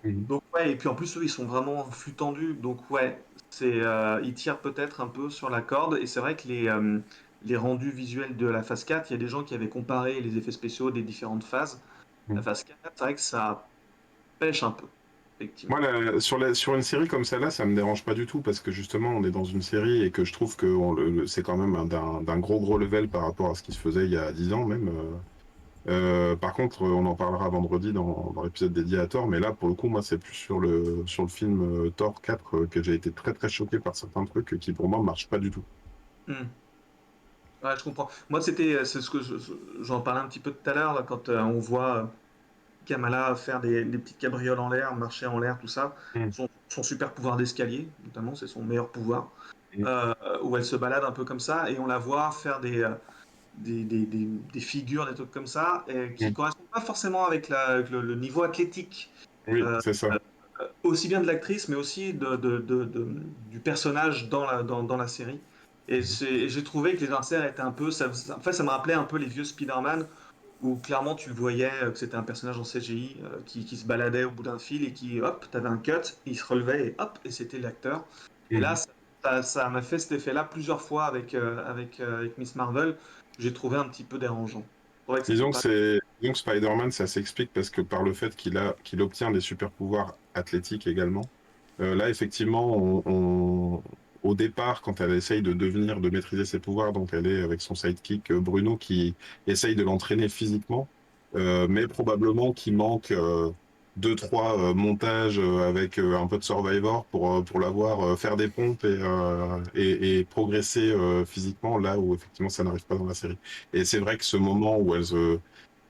Mhm. Donc ouais, et puis en plus, eux, ils sont vraiment en flux tendu. Donc ouais, ils tirent peut-être un peu sur la corde. Et c'est vrai que les rendus visuels de la phase 4, il y a des gens qui avaient comparé les effets spéciaux des différentes phases. La phase 4, c'est vrai que ça pêche un peu, effectivement. Moi, sur une série comme celle-là, ça me dérange pas du tout parce que justement, on est dans une série et que je trouve que c'est quand même d'un gros level par rapport à ce qui se faisait il y a 10 ans même. Par contre, on en parlera vendredi dans l'épisode dédié à Thor, mais là, pour le coup, moi, c'est plus sur le film Thor 4 que j'ai été très choqué par certains trucs qui, pour moi, marchent pas du tout. Hmm. Ouais, je comprends. Moi, c'est ce que j'en parlais un petit peu tout à l'heure, là, quand on voit Kamala faire des petites cabrioles en l'air, marcher en l'air, tout ça. Mm. Son super pouvoir d'escalier, notamment, c'est son meilleur pouvoir. Mm. Où elle se balade un peu comme ça, et on la voit faire des figures, des trucs comme ça, et qui Mm. correspondent pas forcément avec le niveau athlétique, Oui, euh, c'est ça. aussi bien de l'actrice, mais aussi du personnage dans la série. Et j'ai trouvé que les inserts étaient un peu. En fait, ça me rappelait un peu les vieux Spider-Man, où clairement tu voyais que c'était un personnage en CGI qui se baladait au bout d'un fil et qui, hop, t'avais un cut, il se relevait et hop, et c'était l'acteur. Et là, Mm. ça m'a fait cet effet-là plusieurs fois avec Miss Marvel. J'ai trouvé un petit peu dérangeant. C'est vrai que c'était pas. Disons que Spider-Man, ça s'explique parce que par le fait qu'il obtient des super pouvoirs athlétiques également. Là, effectivement, au départ, quand elle essaye de maîtriser ses pouvoirs, donc elle est avec son sidekick Bruno qui essaye de l'entraîner physiquement, mais probablement qu'il manque deux, trois montages avec un peu de Survivor pour la voir faire des pompes et progresser physiquement là où effectivement ça n'arrive pas dans la série. Et c'est vrai que ce moment où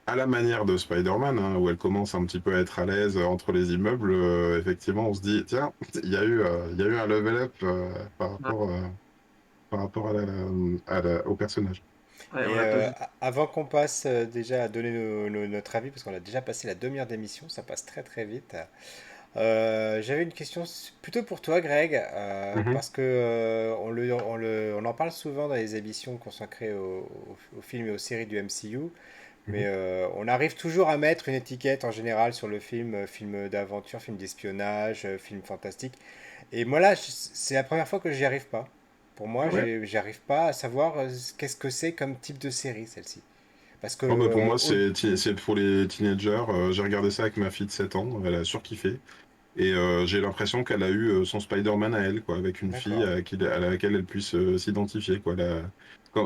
à la manière de Spider-Man, hein, où elle commence un petit peu à être à l'aise entre les immeubles, effectivement, on se dit, tiens, il y a eu un level up par rapport au personnage. Ouais, on Et l'a pas vu. avant qu'on passe déjà à donner notre avis, parce qu'on a déjà passé la demi-heure d'émission, ça passe très très vite. J'avais une question plutôt pour toi, Greg, Mhm, parce que on en parle souvent dans les émissions consacrées aux films et aux séries du MCU, mais mhm. on arrive toujours à mettre une étiquette en général sur le film, film d'aventure, film d'espionnage, film fantastique. Et moi là, c'est la première fois que j'y arrive pas. Pour moi, Ah ouais? j'arrive pas à savoir qu'est-ce que c'est comme type de série, celle-ci. Parce que Oh, bah, pour moi, c'est pour les teenagers. J'ai regardé ça avec ma fille de 7 ans, elle a surkiffé. Et j'ai l'impression qu'elle a eu son Spider-Man à elle, quoi, avec une fille d'accord. à laquelle elle puisse s'identifier, quoi.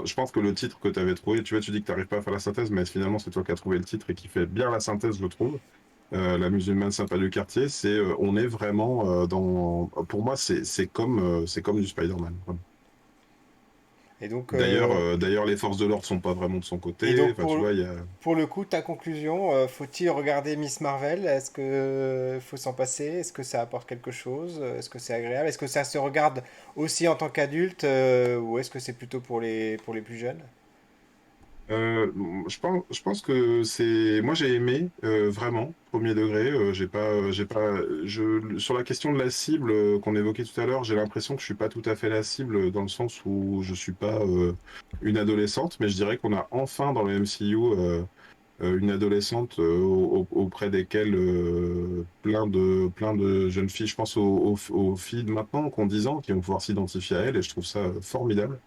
Je pense que le titre que tu avais trouvé, tu vois, tu dis que tu n'arrives pas à faire la synthèse, mais finalement, c'est toi qui as trouvé le titre et qui fait bien la synthèse, je trouve. La musulmane sympa du quartier, on est vraiment pour moi, c'est comme du Spider-Man, vraiment. Et donc, D'ailleurs, les forces de l'ordre sont pas vraiment de son et côté. donc Enfin, tu vois, il y a. pour le coup, ta conclusion, faut-il regarder Miss Marvel? Est-ce que faut s'en passer? Est-ce que ça apporte quelque chose? Est-ce que c'est agréable? Est-ce que ça se regarde aussi en tant qu'adulte, ou est-ce que c'est plutôt pour les plus jeunes? Euh, je pense que moi j'ai aimé vraiment premier degré. J'ai pas, sur la question de la cible qu'on évoquait tout à l'heure, j'ai l'impression que je suis pas tout à fait la cible dans le sens où je suis pas une adolescente, mais je dirais qu'on a enfin dans le MCU une adolescente auprès desquelles plein de jeunes filles, je pense aux filles de maintenant qui ont 10 ans, qui vont pouvoir s'identifier à elle, et je trouve ça formidable.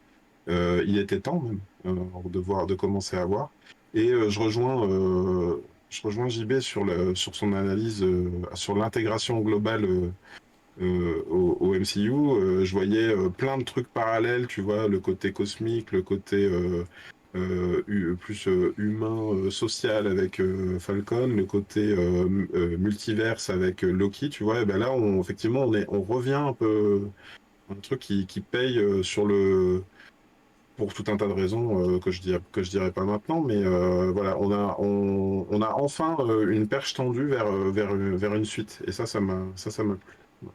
Il était temps même de commencer à voir. Et je rejoins JB sur son analyse sur l'intégration globale au MCU. Je voyais plein de trucs parallèles, tu vois, le côté cosmique, le côté plus humain, social avec Falcon, le côté multiverse avec Loki, tu vois. Et ben là, effectivement, on revient un peu un truc qui paye pour tout un tas de raisons que je dirais pas maintenant, mais voilà, on a enfin une perche tendue vers une suite, et ça m'a plu.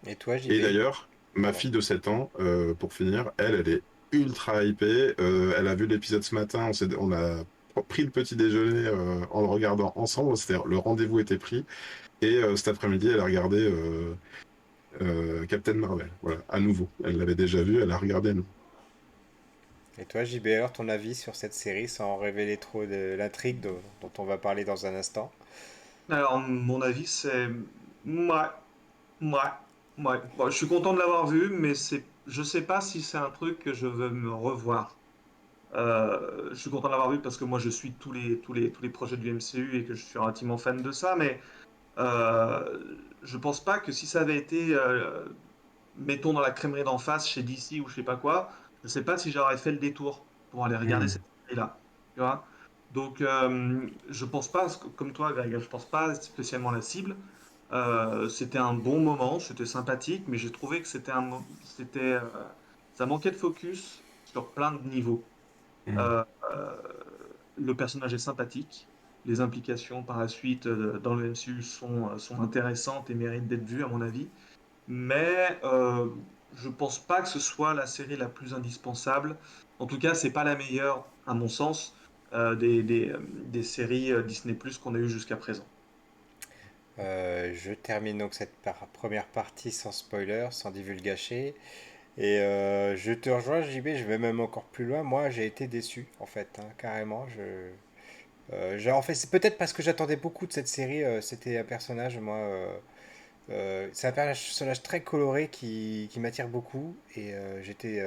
Et toi, Et JB? d'ailleurs, ma Pardon. fille de 7 ans, pour finir, elle est ultra hypée. Elle a vu l'épisode ce matin. On a pris le petit déjeuner en le regardant ensemble. C'est-à-dire, le rendez-vous était pris. Et cet après-midi, elle a regardé Captain Marvel. Voilà, à nouveau. Elle l'avait déjà vu, elle a regardé à nouveau. Et toi, JB, alors ton avis sur cette série sans révéler trop de l'intrigue dont on va parler dans un instant? Alors, mon avis, c'est. Ouais, ouais, ouais. Bon, je suis content de l'avoir vu, mais je sais pas si c'est un truc que je veux me revoir. Je suis content de l'avoir vu parce que moi, je suis tous les projets du MCU et que je suis relativement fan de ça, mais je pense pas que si ça avait été, mettons, dans la crèmerie d'en face chez DC ou je sais pas quoi, je sais pas si j'aurais fait le détour pour aller regarder Hmm. cette série-là. Tu vois? Donc, je pense pas, comme toi, Greg, je pense pas spécialement la cible. C'était un bon moment, c'était sympathique, mais j'ai trouvé que ça manquait de focus sur plein de niveaux. Hmm. Euh, euh, le personnage est sympathique, les implications par la suite dans le MCU sont intéressantes et méritent d'être vues, à mon avis. Mais je pense pas que ce soit la série la plus indispensable. En tout cas, c'est pas la meilleure, à mon sens, des séries Disney Plus qu'on a eues jusqu'à présent. Je termine donc cette première partie sans spoiler, sans divulgacher. Et je te rejoins, JB, je vais même encore plus loin. Moi, j'ai été déçu, en fait, hein, carrément. En fait, c'est peut-être parce que j'attendais beaucoup de cette série. C'était un personnage, moi, c'est un personnage très coloré qui m'attire beaucoup. Et j'étais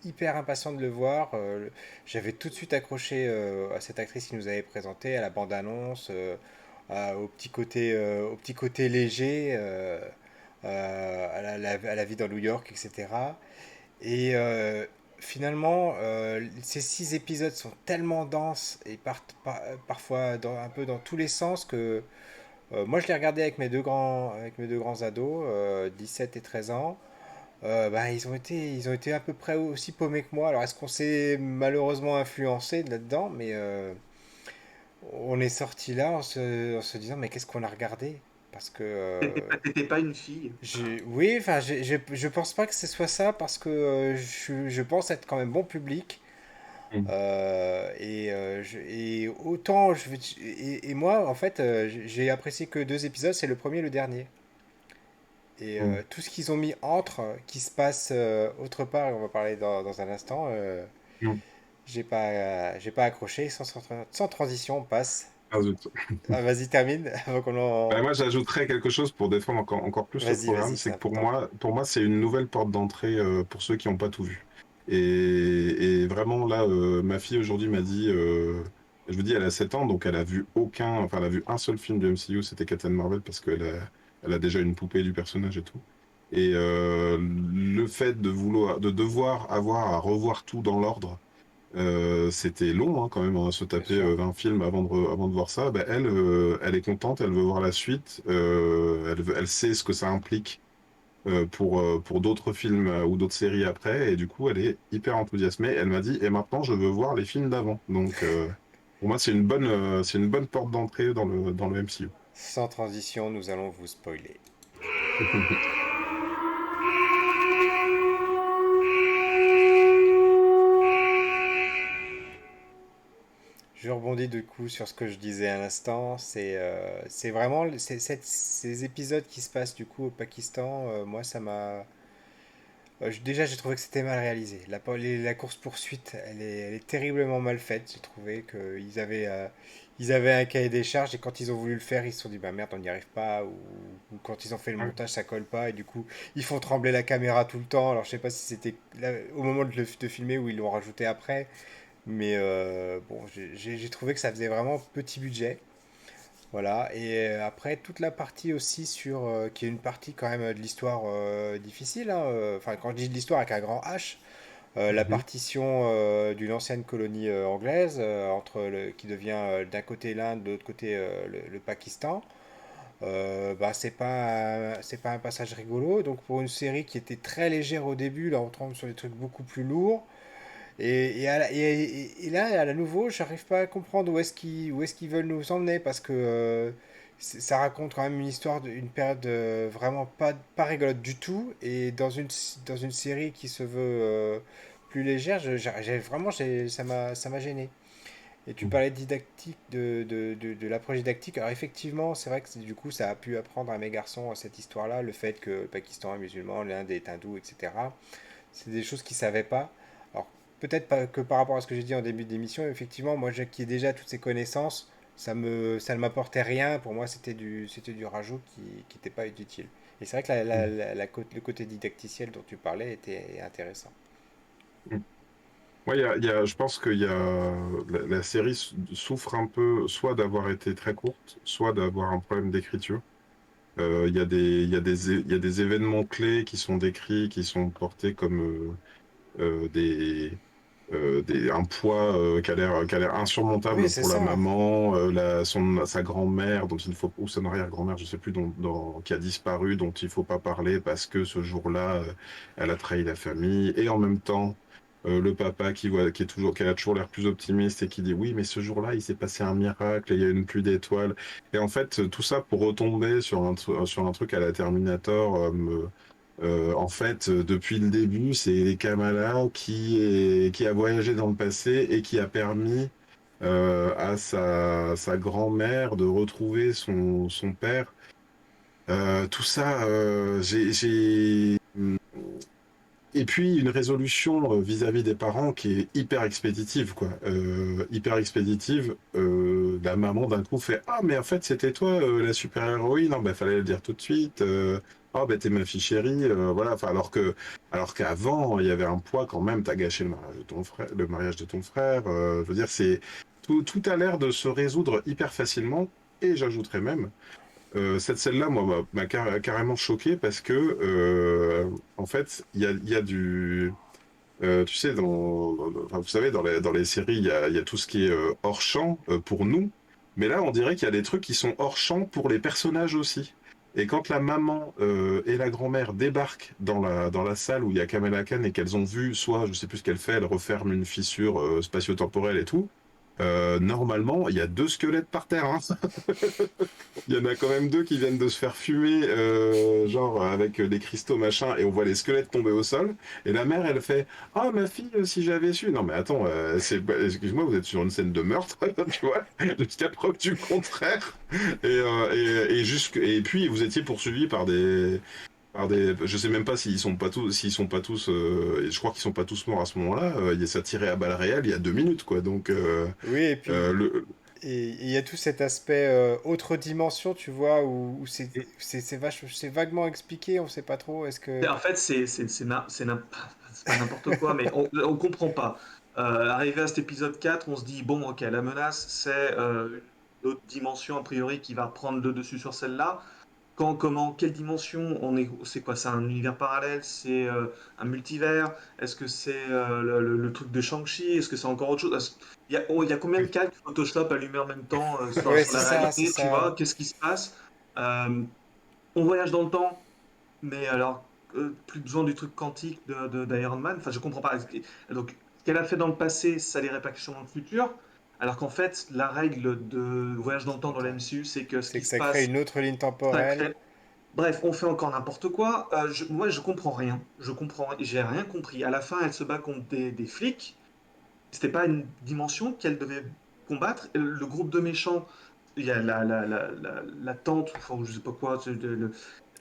hyper impatient de le voir. J'avais tout de suite accroché à cette actrice qui nous avait présenté, à la bande-annonce, au petit côté léger, à la vie dans New York, etc. Et finalement, ces 6 épisodes sont tellement denses et partent parfois un peu dans tous les sens que moi je l'ai regardé avec mes deux grands ados, 17 et 13 ans. Bah, ils ont été à peu près aussi paumés que moi. Alors est-ce qu'on s'est malheureusement influencé là-dedans, mais on est sorti là en se disant mais qu'est-ce qu'on a regardé? Parce que T'étais pas une fille. oui, enfin, je pense pas que ce soit ça parce que je pense être quand même bon public. Hmm. Et autant et moi, en fait, j'ai apprécié que 2 épisodes, c'est le premier et le dernier. Et Hmm. tout ce qu'ils ont mis entre, qui se passe autre part, et on va parler dans un instant, Hmm. j'ai pas accroché. Sans transition, on passe. Ah, zut. Ah, vas-y, termine avant qu'on en. Moi, j'ajouterais quelque chose pour défendre encore plus le Vas-y, programme, vas-y, c'est c'est que important. pour moi, c'est une nouvelle porte d'entrée pour ceux qui n'ont pas tout vu. Et vraiment, là, ma fille aujourd'hui m'a dit, je vous dis, elle a 7 ans, donc elle a vu un seul film du MCU, c'était Captain Marvel, parce elle a déjà une poupée du personnage et tout. Et le fait de devoir avoir à revoir tout dans l'ordre, c'était long quand même, hein, se Bien taper sûr. 20 films avant de voir ça. Bah, elle, elle est contente, elle veut voir la suite, elle sait ce que ça implique pour d'autres films ou d'autres séries après, et du coup elle est hyper enthousiasmée. Elle m'a dit, et maintenant je veux voir les films d'avant. Donc pour moi c'est une bonne porte d'entrée dans le MCU. Sans transition, nous allons vous spoiler. Je rebondis du coup sur ce que je disais à l'instant. C'est vraiment ces épisodes qui se passent du coup au Pakistan. Moi, ça m'a. Déjà, j'ai trouvé que c'était mal réalisé. La course-poursuite, elle est terriblement mal faite. J'ai trouvé ils avaient un cahier des charges et quand ils ont voulu le faire, ils se sont dit bah merde, on n'y arrive pas. Ou quand ils ont fait le Ouais. montage, ça colle pas. Et du coup, ils font trembler la caméra tout le temps. Alors, je sais pas si c'était au moment de filmer ou ils l'ont rajouté après. Mais bon, j'ai trouvé que ça faisait vraiment petit budget. Voilà. Et après, toute la partie aussi qui est une partie quand même de l'histoire difficile, hein, enfin, quand je dis de l'histoire avec un grand H, la Mhm. partition d'une ancienne colonie anglaise, qui devient d'un côté l'Inde, de l'autre côté le Pakistan. Bah, c'est pas un passage rigolo. Donc, pour une série qui était très légère au début, là, on tombe sur des trucs beaucoup plus lourds. Et là, à nouveau, j'arrive pas à comprendre où est-ce qu'ils veulent nous emmener parce que ça raconte quand même une histoire d'une période vraiment pas rigolote du tout. Et dans une série qui se veut plus légère, vraiment, ça m'a gêné. Et tu parlais de didactique, de l'approche didactique. Alors effectivement, c'est vrai que du coup, ça a pu apprendre à mes garçons cette histoire-là, le fait que le Pakistan est musulman, l'Inde est hindoue, etc. C'est des choses qu'ils ne savaient pas. Alors peut-être pas que par rapport à ce que j'ai dit en début d'émission, effectivement, moi qui ai déjà toutes ces connaissances, ça ne m'apportait rien. Pour moi, c'était du rajout qui n'était pas utile. Et c'est vrai que le côté didacticiel dont tu parlais était intéressant. Ouais, je pense qu'il y a la série souffre un peu soit d'avoir été très courte, soit d'avoir un problème d'écriture. Il y a des événements clés qui sont décrits, qui sont portés comme un poids qui a l'air Oui, insurmontable c'est pour la ça. maman, sa grand-mère, dont il ne faut, ou son arrière-grand-mère, je sais plus, qui a disparu, dont il faut pas parler parce que ce jour-là, elle a trahi la famille, et en même temps, le papa qui a toujours l'air plus optimiste et qui dit oui, mais ce jour-là, il s'est passé un miracle, et il y a une pluie d'étoiles. Et en fait, tout ça pour retomber sur sur un truc à la Terminator, en fait, depuis le début, c'est Kamala qui a voyagé dans le passé et qui a permis à sa grand-mère de retrouver son père. Tout ça, et puis une résolution vis-à-vis des parents qui est hyper expéditive, quoi. Hyper expéditive. La maman d'un coup fait ah mais en fait c'était toi la super-héroïne. Non bah fallait le dire tout de suite. Ah bah t'es ma fille chérie. Voilà. Enfin alors qu'avant il y avait un poids quand même. T'as gâché le mariage de ton frère. Le mariage de ton frère. Je veux dire c'est tout a l'air de se résoudre hyper facilement. Et j'ajouterais même cette scène-là, moi, carrément choqué parce que, en fait, il y a du. Tu sais, enfin, vous savez, dans les séries, il y a tout ce qui est hors champ pour nous. Mais là, on dirait qu'il y a des trucs qui sont hors champ pour les personnages aussi. Et quand la maman et la grand-mère débarquent dans la salle où il y a Kamala Khan et qu'elles ont vu, soit, je sais plus ce qu'elle fait, elle referme une fissure spatio-temporelle et tout. Normalement, il y a deux squelettes par terre, hein. Il y en a quand même deux qui viennent de se faire fumer, genre avec des cristaux machin, et on voit les squelettes tomber au sol. Et la mère, elle fait ah ma fille, si j'avais su. Non mais attends, excuse-moi, vous êtes sur une scène de meurtre, tu vois, jusqu'à preuve du contraire. Et puis vous étiez poursuivi par des, je sais même pas s'ils sont pas tous, et je crois qu'ils sont pas tous morts à ce moment-là. Ça tirait à balles réelles il y a 2 minutes, quoi. Donc Oui, et puis le et il y a tout cet aspect autre dimension, tu vois, où c'est vaguement expliqué, on sait pas trop. Est-ce que En fait, c'est pas n'importe quoi, mais on comprend pas. Arrivé à cet épisode 4, on se dit, bon, ok, la menace, c'est une autre dimension, a priori, qui va prendre le dessus sur celle-là. Quand, comment, quelle dimension c'est quoi? C'est un univers parallèle? C'est un multivers? Est-ce que c'est le truc de Shang-Chi? Est-ce que c'est encore autre chose? Il y a combien de calques Photoshop allumés en même temps ouais, sur c'est la ça, c'est réalité? Tu ça. vois, qu'est-ce qui se passe? Euh, on voyage dans le temps, mais alors, plus besoin du truc quantique d'Iron Man. Enfin, je comprends pas. Donc, ce qu'elle a fait dans le passé, ça a des répercussions dans le futur. Alors qu'en fait, la règle de voyage dans le temps dans la Attends, MCU, c'est que ce c'est qui que se ça crée passe, une autre ligne ça temporelle. crée. Bref, on fait encore n'importe quoi. Moi, je comprends rien. J'ai rien compris. À la fin, elle se bat contre des flics. C'était pas une dimension qu'elle devait combattre. Le groupe de méchants, il y a la tante, enfin, je sais pas quoi,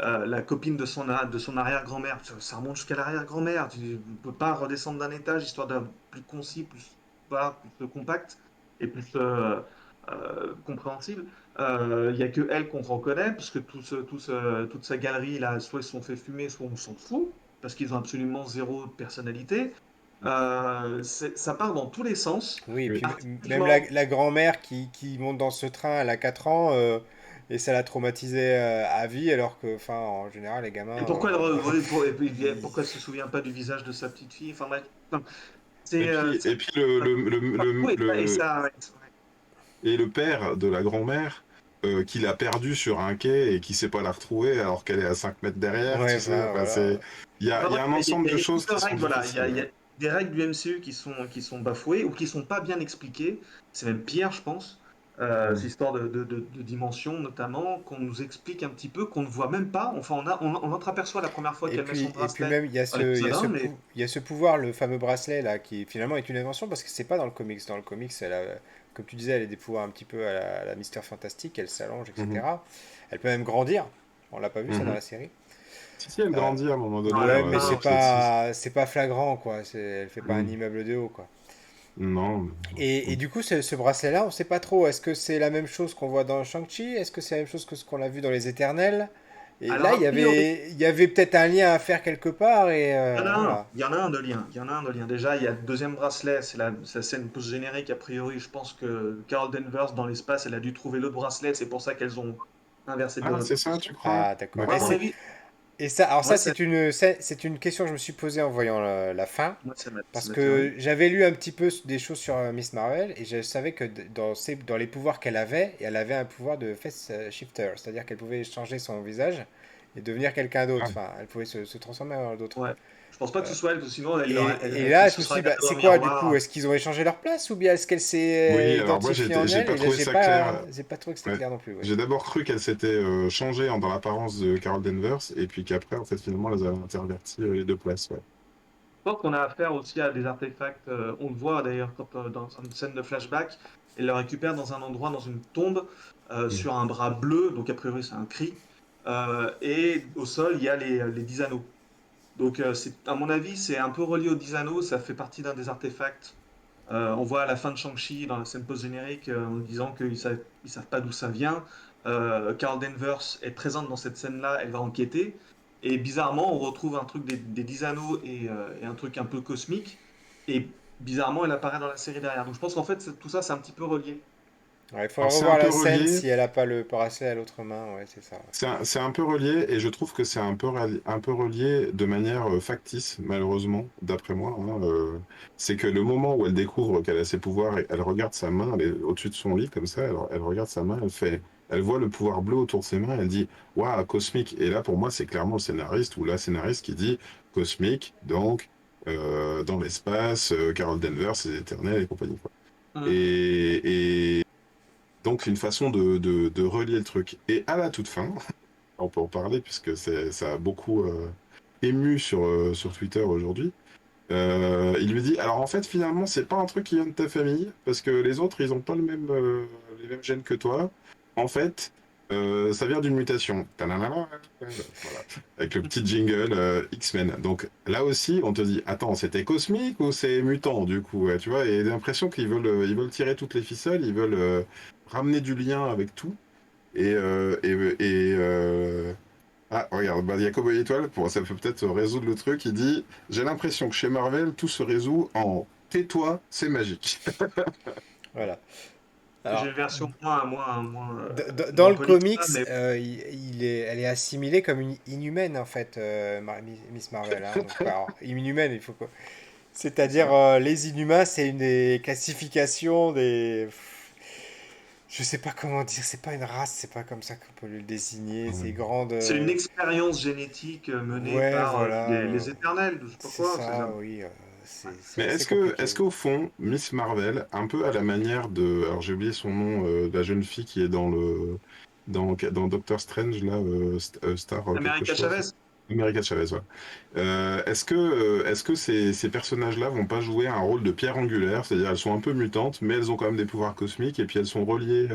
la copine de son arrière-grand-mère. Ça remonte jusqu'à l'arrière-grand-mère. Tu ne peux pas redescendre d'un étage histoire d'être plus concis, plus, voilà, plus compact et plus compréhensible. Il y a que elle qu'on reconnaît, parce que toute sa galerie, là, soit ils se sont fait fumer, soit on s'en fout, parce qu'ils ont absolument zéro personnalité. Ça part dans tous les sens. Oui, et oui. puis même Artistiquement. la grand-mère qui monte dans ce train, elle a 4 ans, et ça l'a traumatisée à vie, alors que, enfin, en général, les gamins, Et pourquoi et ils- pourquoi elle se souvient pas du visage de sa petite fille? Enfin, bref. Enfin, Et puis et ça, ouais, et le père de la grand-mère qui l'a perdue sur un quai et qui sait pas la retrouver alors qu'elle est à 5 mètres derrière, ouais, tu sais. ça, Enfin, voilà. il y Bref, a un ensemble de il y a choses toutes les qui sont règles, voilà. difficiles. Il y a des règles du MCU qui sont bafouées ou qui sont pas bien expliquées. C'est même pire, je pense. Mm. ces histoires de dimensions notamment, qu'on nous explique un petit peu, qu'on ne voit même pas. Enfin, on entreaperçoit la première fois qu'elle met son Et puis bracelet même, dans l'épisode 1, mais il y a ce pouvoir, le fameux bracelet là, qui finalement est une invention parce que c'est pas dans le comics. Dans le comics, comme tu disais, elle a des pouvoirs un petit peu à la Mister Fantastique, elle s'allonge, Mhm. etc. Elle peut même grandir. On l'a pas vu ça dans Mhm. la série. Si, elle Euh, grandit à un moment dans donné la ouais, dans la mais fin, c'est pas flagrant quoi. Elle fait pas un Mm. immeuble de haut quoi. Non. Et du coup, ce bracelet-là, on sait pas trop. Est-ce que c'est la même chose qu'on voit dans Shang-Chi? Est-ce que c'est la même chose que ce qu'on a vu dans Les Éternels? Et alors là, a priori, il y avait peut-être un lien à faire quelque part et il y en a un, voilà. il y en a un de lien, il y en a un de lien. Déjà, il y a le deuxième bracelet, c'est la scène post-générique. A priori, je pense que Carol Danvers, dans l'espace, elle a dû trouver l'autre bracelet, c'est pour ça qu'elles ont inversé Ah, de c'est ça, position. tu crois? Ah, d'accord. Moi, à mon D'accord. avis, Et ça, alors moi, ça, ça, c'est une question que je me suis posée en voyant la fin. moi, ça Parce m'attirait. que j'avais lu un petit peu des choses sur Miss Marvel et je savais que dans les pouvoirs qu'elle avait, elle avait un pouvoir de face shifter, c'est-à-dire qu'elle pouvait changer son visage et devenir quelqu'un d'autre. Ah. Enfin, elle pouvait se transformer en d'autre. Ouais. Je pense pas que ce soit elle, parce que sinon, Et là, elle je se me serait suis dit, bah, regardée dans c'est le quoi du coup? miroir. Est-ce qu'ils ont échangé leur place ou bien est-ce qu'elle s'est Oui, alors moi, identifiée en j'ai elle? pas Et là, trouvé ça clair. j'ai pas trouvé que c'était Ouais. clair non plus. Ouais. J'ai d'abord cru qu'elle s'était changée dans l'apparence de Carol Danvers, et puis qu'après, en fait, finalement, elles avaient interverti les deux places. Ouais. Je pense qu'on a affaire aussi à des artefacts. On le voit d'ailleurs quand dans une scène de flashback, elle le récupère dans un endroit, dans une tombe, Mm. sur un drap bleu, donc a priori c'est un cri. Et au sol, il y a les 10 anneaux. Donc, à mon avis, c'est un peu relié aux 10 anneaux, ça fait partie d'un des artefacts. On voit à la fin de Shang-Chi, dans la scène post-générique, en disant qu'ils savent pas d'où ça vient. Carol Danvers est présente dans cette scène-là, elle va enquêter. Et bizarrement, on retrouve un truc des 10 anneaux et un truc un peu cosmique. Et bizarrement, elle apparaît dans la série derrière. Donc je pense qu'en fait, tout ça, c'est un petit peu relié. Ouais, il Alors, faudrait c'est un revoir peu la scène relié. si elle a pas le bracelet à l'autre main. Ouais, c'est ça. C'est un peu relié, et je trouve que c'est un peu relié de manière factice, malheureusement, d'après moi. Hein. C'est que le moment où elle découvre qu'elle a ses pouvoirs, elle regarde sa main, elle est au-dessus de son lit, comme ça, elle regarde sa main, elle voit le pouvoir bleu autour de ses mains, elle dit waouh, cosmique. Et là, pour moi, c'est clairement le scénariste ou la scénariste qui dit cosmique, donc dans l'espace, Carol Danvers, ses éternels et compagnie. Quoi. Hum. Et donc, c'est une façon de relier le truc. Et à la toute fin, on peut en parler puisque ça a beaucoup ému sur Twitter aujourd'hui. Il lui dit, alors en fait, finalement, c'est pas un truc qui vient de ta famille, parce que les autres, ils ont pas les mêmes gènes que toi. En fait, ça vient d'une mutation. Tananana, voilà. Avec le petit jingle X-Men. Donc là aussi, on te dit, attends, c'était cosmique ou c'est mutant du coup, ouais, tu vois, et j'ai l'impression ils veulent tirer toutes les ficelles, ils veulent ramener du lien avec tout. Ah, regarde, bah, il y a Cowboy Étoile, ça peut peut-être résoudre le truc. Il dit, j'ai l'impression que chez Marvel, tout se résout en tais-toi, c'est magique. Voilà. J'ai Alors, une version dans moins le polie que comics, ça, mais elle est assimilée comme une inhumaine en fait, Miss Marvel. Hein. Donc, alors, inhumaine, il faut quoi. c'est C'est-à-dire, ça. les Inhumains, c'est une des classifications des. Je sais pas comment dire, c'est pas une race, c'est pas comme ça qu'on peut le désigner. Ces Mm. grandes. C'est une expérience génétique menée Ouais, par voilà. les Éternels, je sais pas C'est quoi. ça, oui. Ouais. C'est Mais assez compliqué. est-ce qu'au fond, Miss Marvel, un peu à la manière de, alors j'ai oublié son nom, de la jeune fille qui est dans Doctor Strange, là, Star quelque America chose. Chavez? America Chavez, ouais. Est-ce que ces personnages-là vont pas jouer un rôle de pierre angulaire, c'est-à-dire elles sont un peu mutantes, mais elles ont quand même des pouvoirs cosmiques, et puis elles sont reliées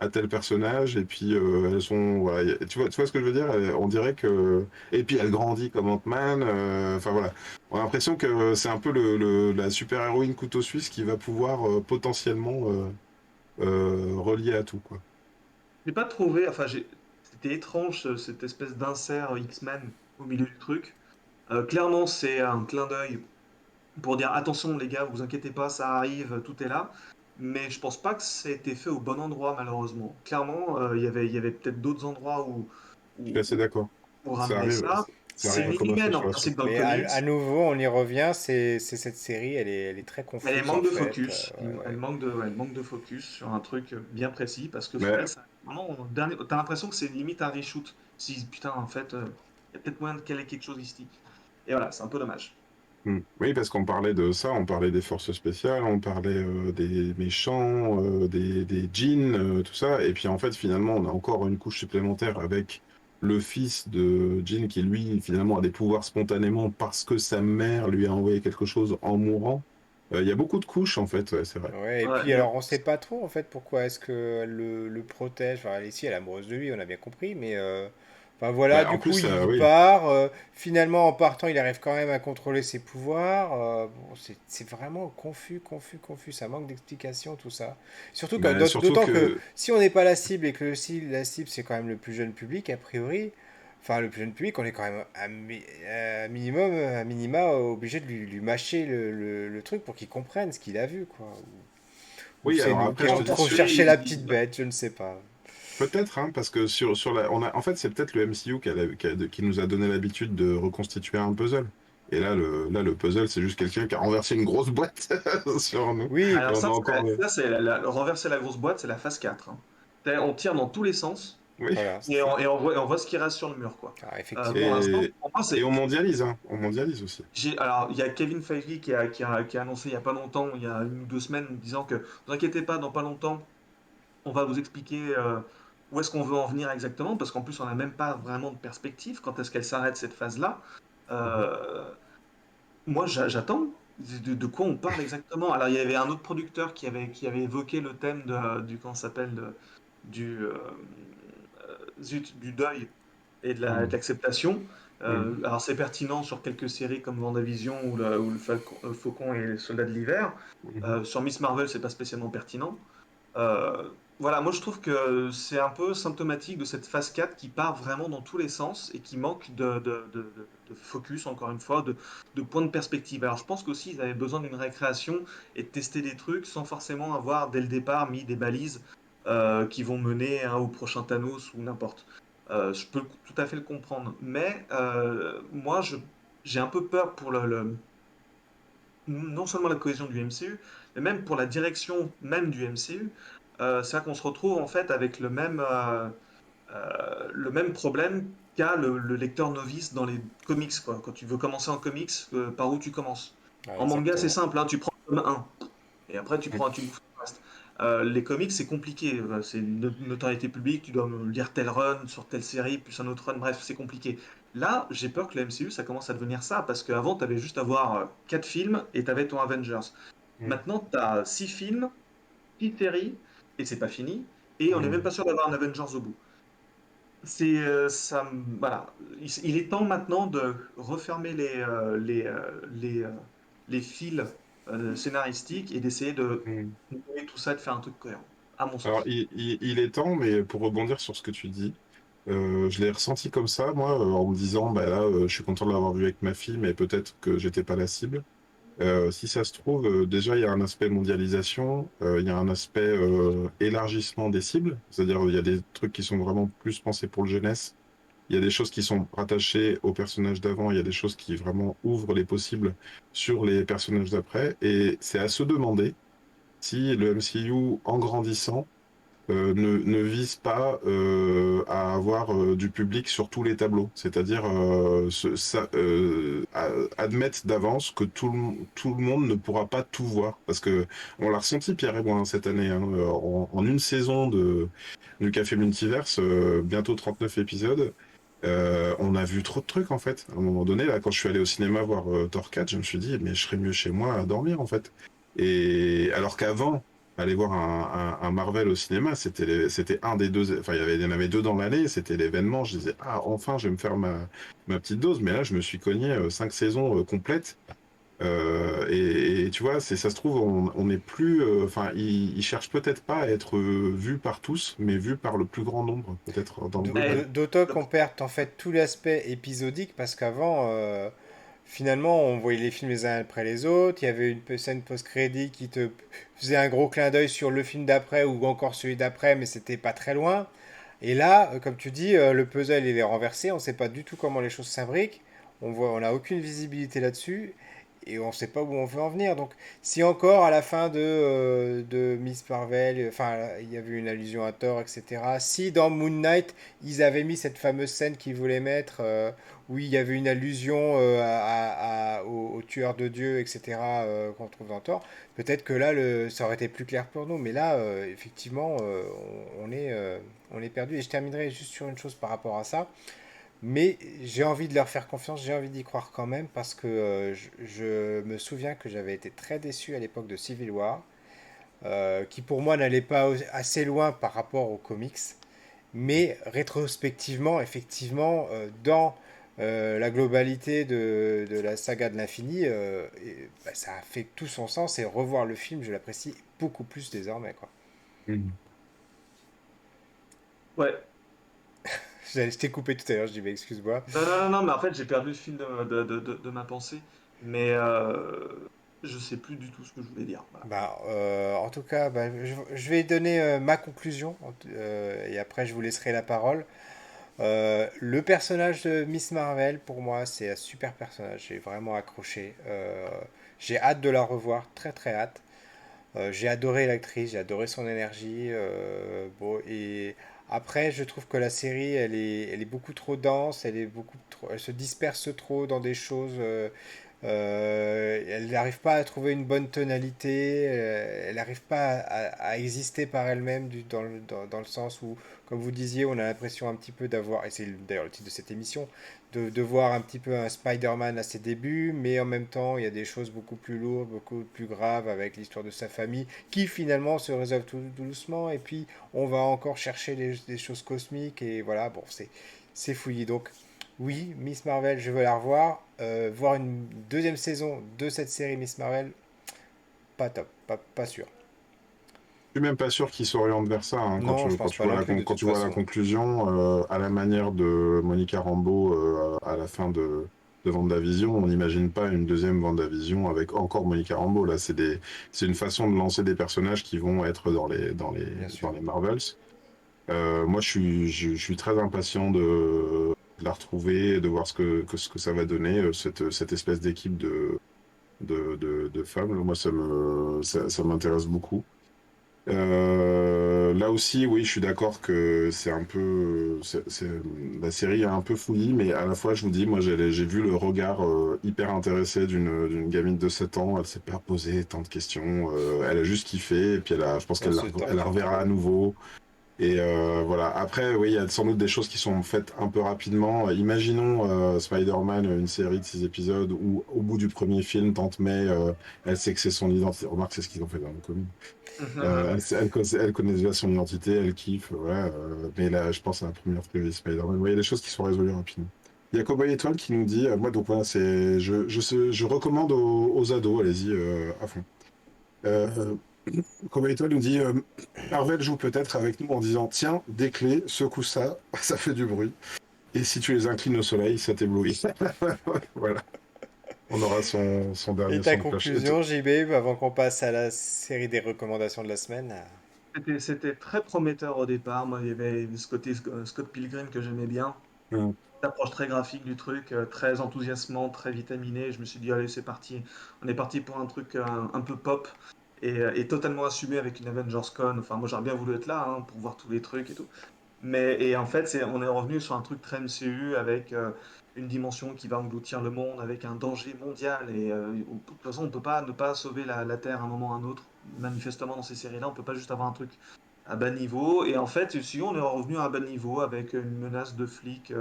à tel personnage, et puis elles sont, voilà, tu vois ce que je veux dire? On dirait que, et puis elle grandit comme Ant-Man, enfin voilà. On a l'impression que c'est un peu la super-héroïne couteau suisse qui va pouvoir potentiellement relier à tout, quoi. J'ai pas trouvé, enfin, c'était étrange cette espèce d'insert X-Men au milieu du truc. Clairement, c'est un clin d'œil pour dire attention les gars, vous inquiétez pas, ça arrive, tout est là. Mais je pense pas que ça ait été fait au bon endroit, malheureusement. Clairement, il y avait peut-être d'autres endroits Je suis où, assez où, d'accord. où Ça ramener arrive, ça. ça C'est arrive une comme inhumaine en infiltration. principe dans le Mais comics. à nouveau, on y revient, c'est cette série, elle est très Mais elle confuse en manque de fait. focus. Ouais, ouais. Elle manque de focus sur un truc bien précis parce que Mais elle, ça, vraiment, t'as l'impression que c'est limite un reshoot. Si putain, en fait, il y a peut-être moyen de caler quelque chose ici. Et voilà, c'est un peu dommage. Oui, parce qu'on parlait de ça, on parlait des forces spéciales, on parlait des méchants, des djinns, tout ça. Et puis en fait, finalement, on a encore une couche supplémentaire avec le fils de Jin qui, lui, finalement, a des pouvoirs spontanément parce que sa mère lui a envoyé quelque chose en mourant. Il y a beaucoup de couches, en fait, ouais, c'est vrai. Ouais, et Ouais, puis alors on sait pas trop en fait pourquoi est-ce que elle le protège. Enfin, elle, ici elle est amoureuse de lui, on a bien compris, mais enfin voilà, Bah, du en coup plus, il oui. part. Finalement en partant, il arrive quand même à contrôler ses pouvoirs. Bon, c'est vraiment confus, confus, confus. Ça manque d'explication tout ça. Surtout que Bah, surtout d'autant que que si on n'est pas la cible et que la cible c'est quand même le plus jeune public a priori. Enfin, le plus jeune public, on est quand même à minimum, à minima obligé de lui mâcher le truc pour qu'il comprenne ce qu'il a vu, quoi. Ou oui, c'est alors nous qui après, je avons te dis, trop celui, cherché la petite bête, je ne sais pas. peut-être, hein, parce que sur la, on a, en fait, c'est peut-être le MCU qui nous a donné l'habitude de reconstituer un puzzle. Et là, le puzzle, c'est juste quelqu'un qui a renversé une grosse boîte sur nous. Oui, Et alors on ça, a encore. c'est renverser la grosse boîte, c'est la phase 4, hein. On tire dans tous les sens Oui. voilà. et on voit ce qui reste sur le mur, quoi. Ah, effectivement. Pour l'instant, Et, pour moi, et on mondialise, hein. On mondialise aussi. alors, il y a Kevin Feige qui a annoncé il y a pas longtemps, il y a 1 ou 2 semaines, disant que ne vous inquiétez pas, dans pas longtemps, on va vous expliquer où est-ce qu'on veut en venir exactement, parce qu'en plus, on n'a même pas vraiment de perspective. Quand est-ce qu'elle s'arrête cette phase-là? Mhm. Euh, Moi, j'attends. De quoi on parle exactement? Alors, il y avait un autre producteur qui avait évoqué le thème du, comment ça s'appelle, du, zut, du deuil et de Mhm. l'acceptation. Mhm. Alors, c'est pertinent sur quelques séries comme WandaVision ou le Faucon et le Soldat de l'hiver. Mhm. Sur Miss Marvel, c'est pas spécialement pertinent. Euh, voilà, moi je trouve que c'est un peu symptomatique de cette phase 4 qui part vraiment dans tous les sens et qui manque de focus, encore une fois, de point de perspective. Alors je pense qu'aussi ils avaient besoin d'une récréation et de tester des trucs sans forcément avoir dès le départ mis des balises qui vont mener au prochain Thanos ou n'importe. Je peux tout à fait le comprendre, mais moi j'ai un peu peur pour non seulement la cohésion du MCU, mais même pour la direction même du MCU. C'est là qu'on se retrouve en fait avec le même problème qu'a le lecteur novice dans les comics, quoi. Quand tu veux commencer en comics, par où tu commences? Ouais, En manga, c'est exactement. simple, hein, tu prends le tome 1, et après Mhm. tu bouffes le reste. Les comics, c'est compliqué. C'est une notoriété publique, tu dois lire tel run sur telle série, plus un autre run, bref, c'est compliqué. Là, j'ai peur que le MCU, ça commence à devenir ça, parce qu'avant, tu avais juste à voir 4 films et tu avais ton Avengers. Maintenant, tu as 6 films, 6 séries, et c'est pas fini, et on n'est même Mhm. pas sûr d'avoir un Avengers au bout. Voilà. Il est temps maintenant de refermer les fils scénaristiques et d'essayer de Mhm. nouer tout ça et de faire un truc cohérent, à mon Alors, sens. il est temps, mais pour rebondir sur ce que tu dis, je l'ai ressenti comme ça, moi, en me disant, bah là, je suis content de l'avoir vu avec ma fille, mais peut-être que j'étais pas la cible. Si ça se trouve, déjà, il y a un aspect mondialisation, il y a un aspect élargissement des cibles, c'est-à-dire il y a des trucs qui sont vraiment plus pensés pour le jeunesse, il y a des choses qui sont rattachées aux personnages d'avant, il y a des choses qui vraiment ouvrent les possibles sur les personnages d'après, et c'est à se demander si le MCU, en grandissant, ne vise pas à avoir du public sur tous les tableaux, c'est-à-dire admettre d'avance que tout le monde ne pourra pas tout voir, parce que on l'a ressenti Pierre et moi hein, cette année, hein, en une saison du Café Multiverse, bientôt 39 épisodes. On a vu trop de trucs en fait. À un moment donné, là, quand je suis allé au cinéma voir Thor 4, je me suis dit, mais je serais mieux chez moi à dormir en fait. Et alors qu'avant, aller voir un Marvel au cinéma, c'était un des deux. Enfin, il y en avait deux dans l'année. C'était l'événement. Je disais, ah, enfin, je vais me faire ma petite dose. Mais là, je me suis cogné 5 saisons complètes. Et tu vois, ça se trouve, on n'est plus. Enfin, ils cherchent peut-être pas à être vus par tous, mais vus par le plus grand nombre, peut-être dans le global. D'autant qu'on perd en fait tout l'aspect épisodique parce qu'avant, finalement, on voyait les films les uns après les autres. Il y avait une scène post-crédit qui te faisait un gros clin d'œil sur le film d'après ou encore celui d'après, mais c'était pas très loin. Et là, comme tu dis, le puzzle il est renversé. On ne sait pas du tout comment les choses s'imbriquent. On n'a aucune visibilité là-dessus. et on ne sait pas où on veut en venir. Donc, si encore à la fin de Miss Marvel, enfin, il y avait une allusion à Thor, etc. Si dans Moon Knight, ils avaient mis cette fameuse scène qu'ils voulaient mettre, où il y avait une allusion au tueur de Dieu, etc., qu'on trouve dans Thor, peut-être que là, ça aurait été plus clair pour nous. Mais là, effectivement, on est perdu. Et je terminerai juste sur une chose par rapport à ça. Mais j'ai envie de leur faire confiance, j'ai envie d'y croire quand même, parce que je me souviens que j'avais été très déçu à l'époque de Civil War, qui pour moi n'allait pas assez loin par rapport aux comics. Mais rétrospectivement, effectivement, dans la globalité de la saga de l'infini, ça a fait tout son sens, et revoir le film, je l'apprécie beaucoup plus désormais, quoi. Mhm. Ouais. Je t'ai coupé tout à l'heure, je dis, mais excuse-moi. Non, non, non, non, mais en fait, j'ai perdu le fil de ma pensée. Mais je sais plus du tout ce que je voulais dire. Voilà. Bah, en tout cas, bah, je vais donner ma conclusion, et après je vous laisserai la parole. Le personnage de Miss Marvel, pour moi, c'est un super personnage. J'ai vraiment accroché. J'ai hâte de la revoir, très très hâte. J'ai adoré l'actrice, j'ai adoré son énergie. Bon, et après, je trouve que la série, elle est beaucoup trop dense, elle se disperse trop dans des choses. Elle n'arrive pas à trouver une bonne tonalité, elle n'arrive pas à exister par elle-même dans le sens où, comme vous disiez, on a l'impression un petit peu d'avoir, et c'est d'ailleurs le titre de cette émission, de voir un petit peu un Spider-Man à ses débuts, mais en même temps, il y a des choses beaucoup plus lourdes, beaucoup plus graves avec l'histoire de sa famille, qui finalement se résolvent tout doucement, et puis on va encore chercher des choses cosmiques, et voilà, bon, c'est fouillis. Donc, oui, Miss Marvel, je veux la revoir. Voir une deuxième saison de cette série Miss Marvel, pas top, pas sûr. Je suis même pas sûr qu'il s'oriente vers ça, hein, Non, je quand pense tu pas vois non plus de quand toute tu vois la façon. conclusion, à la manière de Monica Rambeau à la fin de WandaVision, on n'imagine pas une deuxième WandaVision avec encore Monica Rambeau. Là, c'est une façon de lancer des personnages qui vont être Bien sûr. dans les Marvels. Moi, je suis très impatient de la retrouver, de voir ce que ça va donner, cette espèce d'équipe de femmes. Moi, ça m'intéresse beaucoup. Là aussi, oui, je suis d'accord que c'est un peu, la série est un peu fouillie, mais à la fois, je vous dis, moi, j'ai vu le regard hyper intéressé d'une gamine de 7 ans. Elle s'est pas posé tant de questions. Elle a juste kiffé, et puis je pense On se elle la tente. reverra à nouveau. Et voilà. Après, oui, il y a sans doute des choses qui sont faites un peu rapidement. Imaginons Spider-Man, une série de 6 épisodes où, au bout du premier film, Tante May, elle sait que c'est son identité. Remarque, c'est ce qu'ils ont fait dans le comic. Elle connaît déjà son identité, elle kiffe, ouais. Mais là, je pense à la première trilogie Spider-Man. Ouais, il y a des choses qui sont résolues rapidement. Il y a Cowboy Étoile qui nous dit, moi, donc voilà, je recommande aux ados, allez-y, à fond. Euh, Cowboy Étoile nous dit, Marvel joue peut-être avec nous en disant, tiens, des clés, secoue ça, ça fait du bruit. Et si tu les inclines au soleil, ça t'éblouit. Voilà, on aura son Et dernier ta son de cloche. conclusion, JB, avant qu'on passe à la série des recommandations de la semaine? C'était très prometteur au départ. Moi, il y avait ce côté Scott Pilgrim que j'aimais bien. Hum, L'approche très graphique du truc, très enthousiasmant, très vitaminé. Je me suis dit, allez, c'est parti. On est parti pour un truc un peu pop et totalement assumé avec une Avengers Con. Enfin, moi, j'aurais bien voulu être là hein, pour voir tous les trucs et tout. Et en fait, on est revenu sur un truc très MCU avec une dimension qui va engloutir le monde, avec un danger mondial. Et de toute façon, on peut pas ne pas sauver la Terre à un moment ou à un autre. Manifestement, dans ces séries-là, on peut pas juste avoir un truc à bas niveau. Et en fait, si on est revenu à bas niveau avec une menace de flics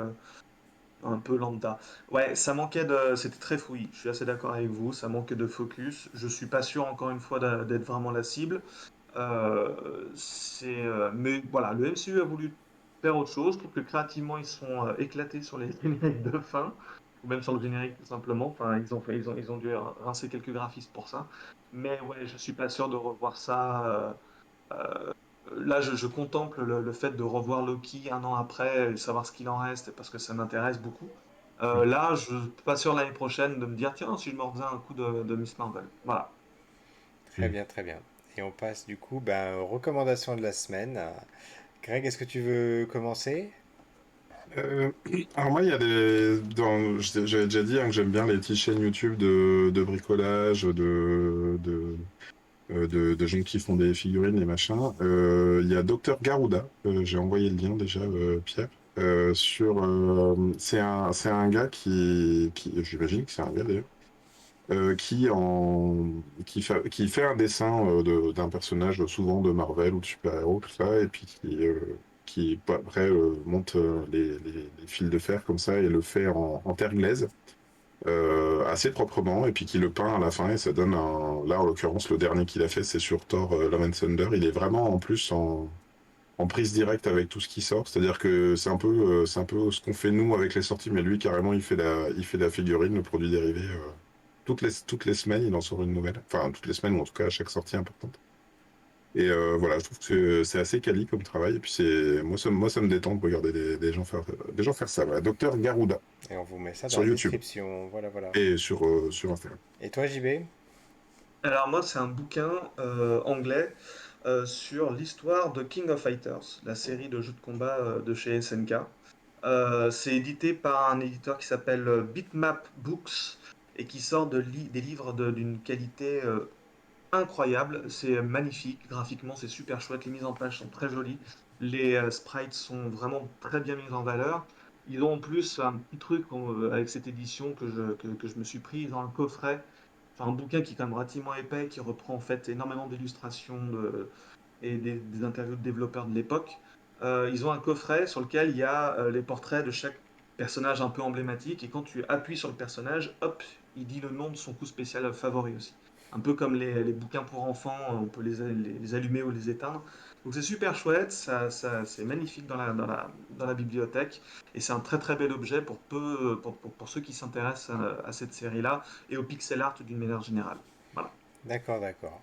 un peu lambda. Ouais, ça manquait de. C'était très fouillis. Je suis assez d'accord avec vous. Ça manquait de focus. Je suis pas sûr, encore une fois, d'être vraiment la cible. Mais voilà, le MCU a voulu faire autre chose. Je trouve que créativement, ils sont éclatés sur les génériques de fin, ou même sur le générique tout simplement. Enfin, ils ont dû rincer quelques graphistes pour ça. Mais ouais, je suis pas sûr de revoir ça. Là, je contemple le fait de revoir Loki un an après et savoir ce qu'il en reste parce que ça m'intéresse beaucoup. hum. Là, je suis pas sûr l'année prochaine de me dire, tiens, si je me refaisais un coup de Miss Marvel. Voilà. Très bien, très bien. Et on passe du coup aux recommandations de la semaine. Greg, est-ce que tu veux commencer? Euh, alors moi, il y a j'avais déjà dit hein, que j'aime bien les petites chaînes YouTube de bricolage, de gens qui font des figurines et machin. Il y a Docteur Garouda, j'ai envoyé le lien déjà, Pierre. C'est un gars j'imagine que c'est un gars d'ailleurs, qui fait un dessin d'un personnage souvent de Marvel ou de super-héros, tout ça, et puis qui après monte les fils de fer comme ça et le fait en terre glaise assez proprement, et puis qui le peint à la fin, et ça donne un. Là, en l'occurrence, le dernier qu'il a fait, c'est sur Thor Love and Thunder. Il est vraiment en plus en prise directe avec tout ce qui sort, c'est-à-dire que c'est un peu ce qu'on fait nous avec les sorties, mais lui, carrément, il fait la figurine, le produit dérivé. Toutes les semaines, il en sort une nouvelle. Enfin, toutes les semaines, ou en tout cas à chaque sortie importante. Et voilà, je trouve que c'est assez quali comme travail. Et puis moi, ça me détend de regarder des gens faire ça. Voilà. Docteur Garouda Et on vous met ça dans sur la YouTube description. Voilà, voilà. et sur Instagram. Et toi, JB? Alors moi, c'est un bouquin anglais sur l'histoire de King of Fighters, la série de jeux de combat de chez SNK. C'est édité par un éditeur qui s'appelle Bitmap Books et qui sort des livres d'une qualité incroyable. C'est magnifique, graphiquement c'est super chouette, les mises en page sont très jolies, les sprites sont vraiment très bien mis en valeur. Ils ont en plus un petit truc avec cette édition que je me suis pris, ils ont un coffret, enfin un bouquin qui est quand même relativement épais, qui reprend en fait énormément d'illustrations et des interviews de développeurs de l'époque. Ils ont un coffret sur lequel il y a les portraits de chaque personnage un peu emblématique, et quand tu appuies sur le personnage, hop, il dit le nom de son coup spécial favori aussi. Un peu comme les bouquins pour enfants, on peut les allumer ou les éteindre. Donc c'est super chouette, c'est magnifique dans la bibliothèque, et c'est un très très bel objet pour ceux qui s'intéressent à cette série-là et au pixel art d'une manière générale. Voilà. D'accord, d'accord.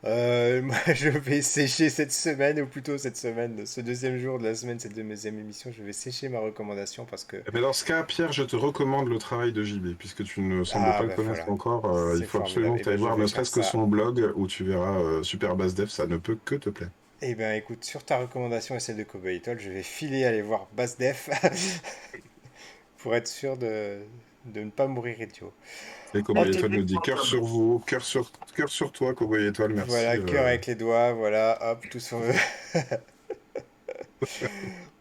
Moi, je vais sécher cette semaine, ou plutôt cette semaine, ce deuxième jour de la semaine, cette deuxième émission, je vais sécher ma recommandation parce que... Mais dans ce cas, Pierre, je te recommande le travail de JB, puisque tu ne sembles Ah, pas le bah connaître voilà, encore. Il c'est faut formidable. absolument que Et tu ailles ben, je voir, vais ne faire serait-ce que ça. son blog, où tu verras Super Bass Dev, ça ne peut que te plaire. Eh ben, écoute, sur ta recommandation et celle de Cowboy Étoile, je vais filer aller voir Basdef pour être sûr de ne pas mourir idiot. Et En Cowboy tout Étoile nous dit Epidemic.com. cœur sur toi, Cowboy Étoile, merci. Voilà, cœur avec les doigts, voilà, hop, tout sur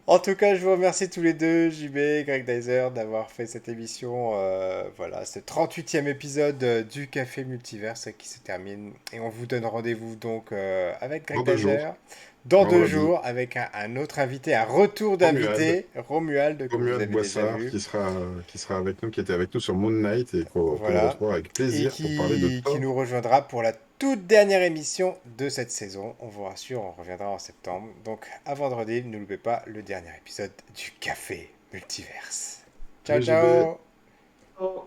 En tout cas, je vous remercie tous les deux, JB, Greg Dyser, d'avoir fait cette émission, voilà, ce 38e épisode du Café Multiverse qui se termine. Et on vous donne rendez-vous donc avec Greg Dans 2 jours, Dyser dans deux vendredi, jours avec un autre invité, un retour Romuald, d'invité, Romuald, que vous Romuald avez déjà Boissard, vu. qui sera avec nous, qui était avec nous sur Moon Knight, et que l'on Voilà. retrouvera avec Et plaisir pour parler de qui Thor. nous rejoindra pour la toute dernière émission de cette saison. On vous rassure, on reviendra en septembre. Donc à vendredi, ne loupez pas le dernier épisode du Café Multiverse. Ciao, Salut JB. ciao! Oh.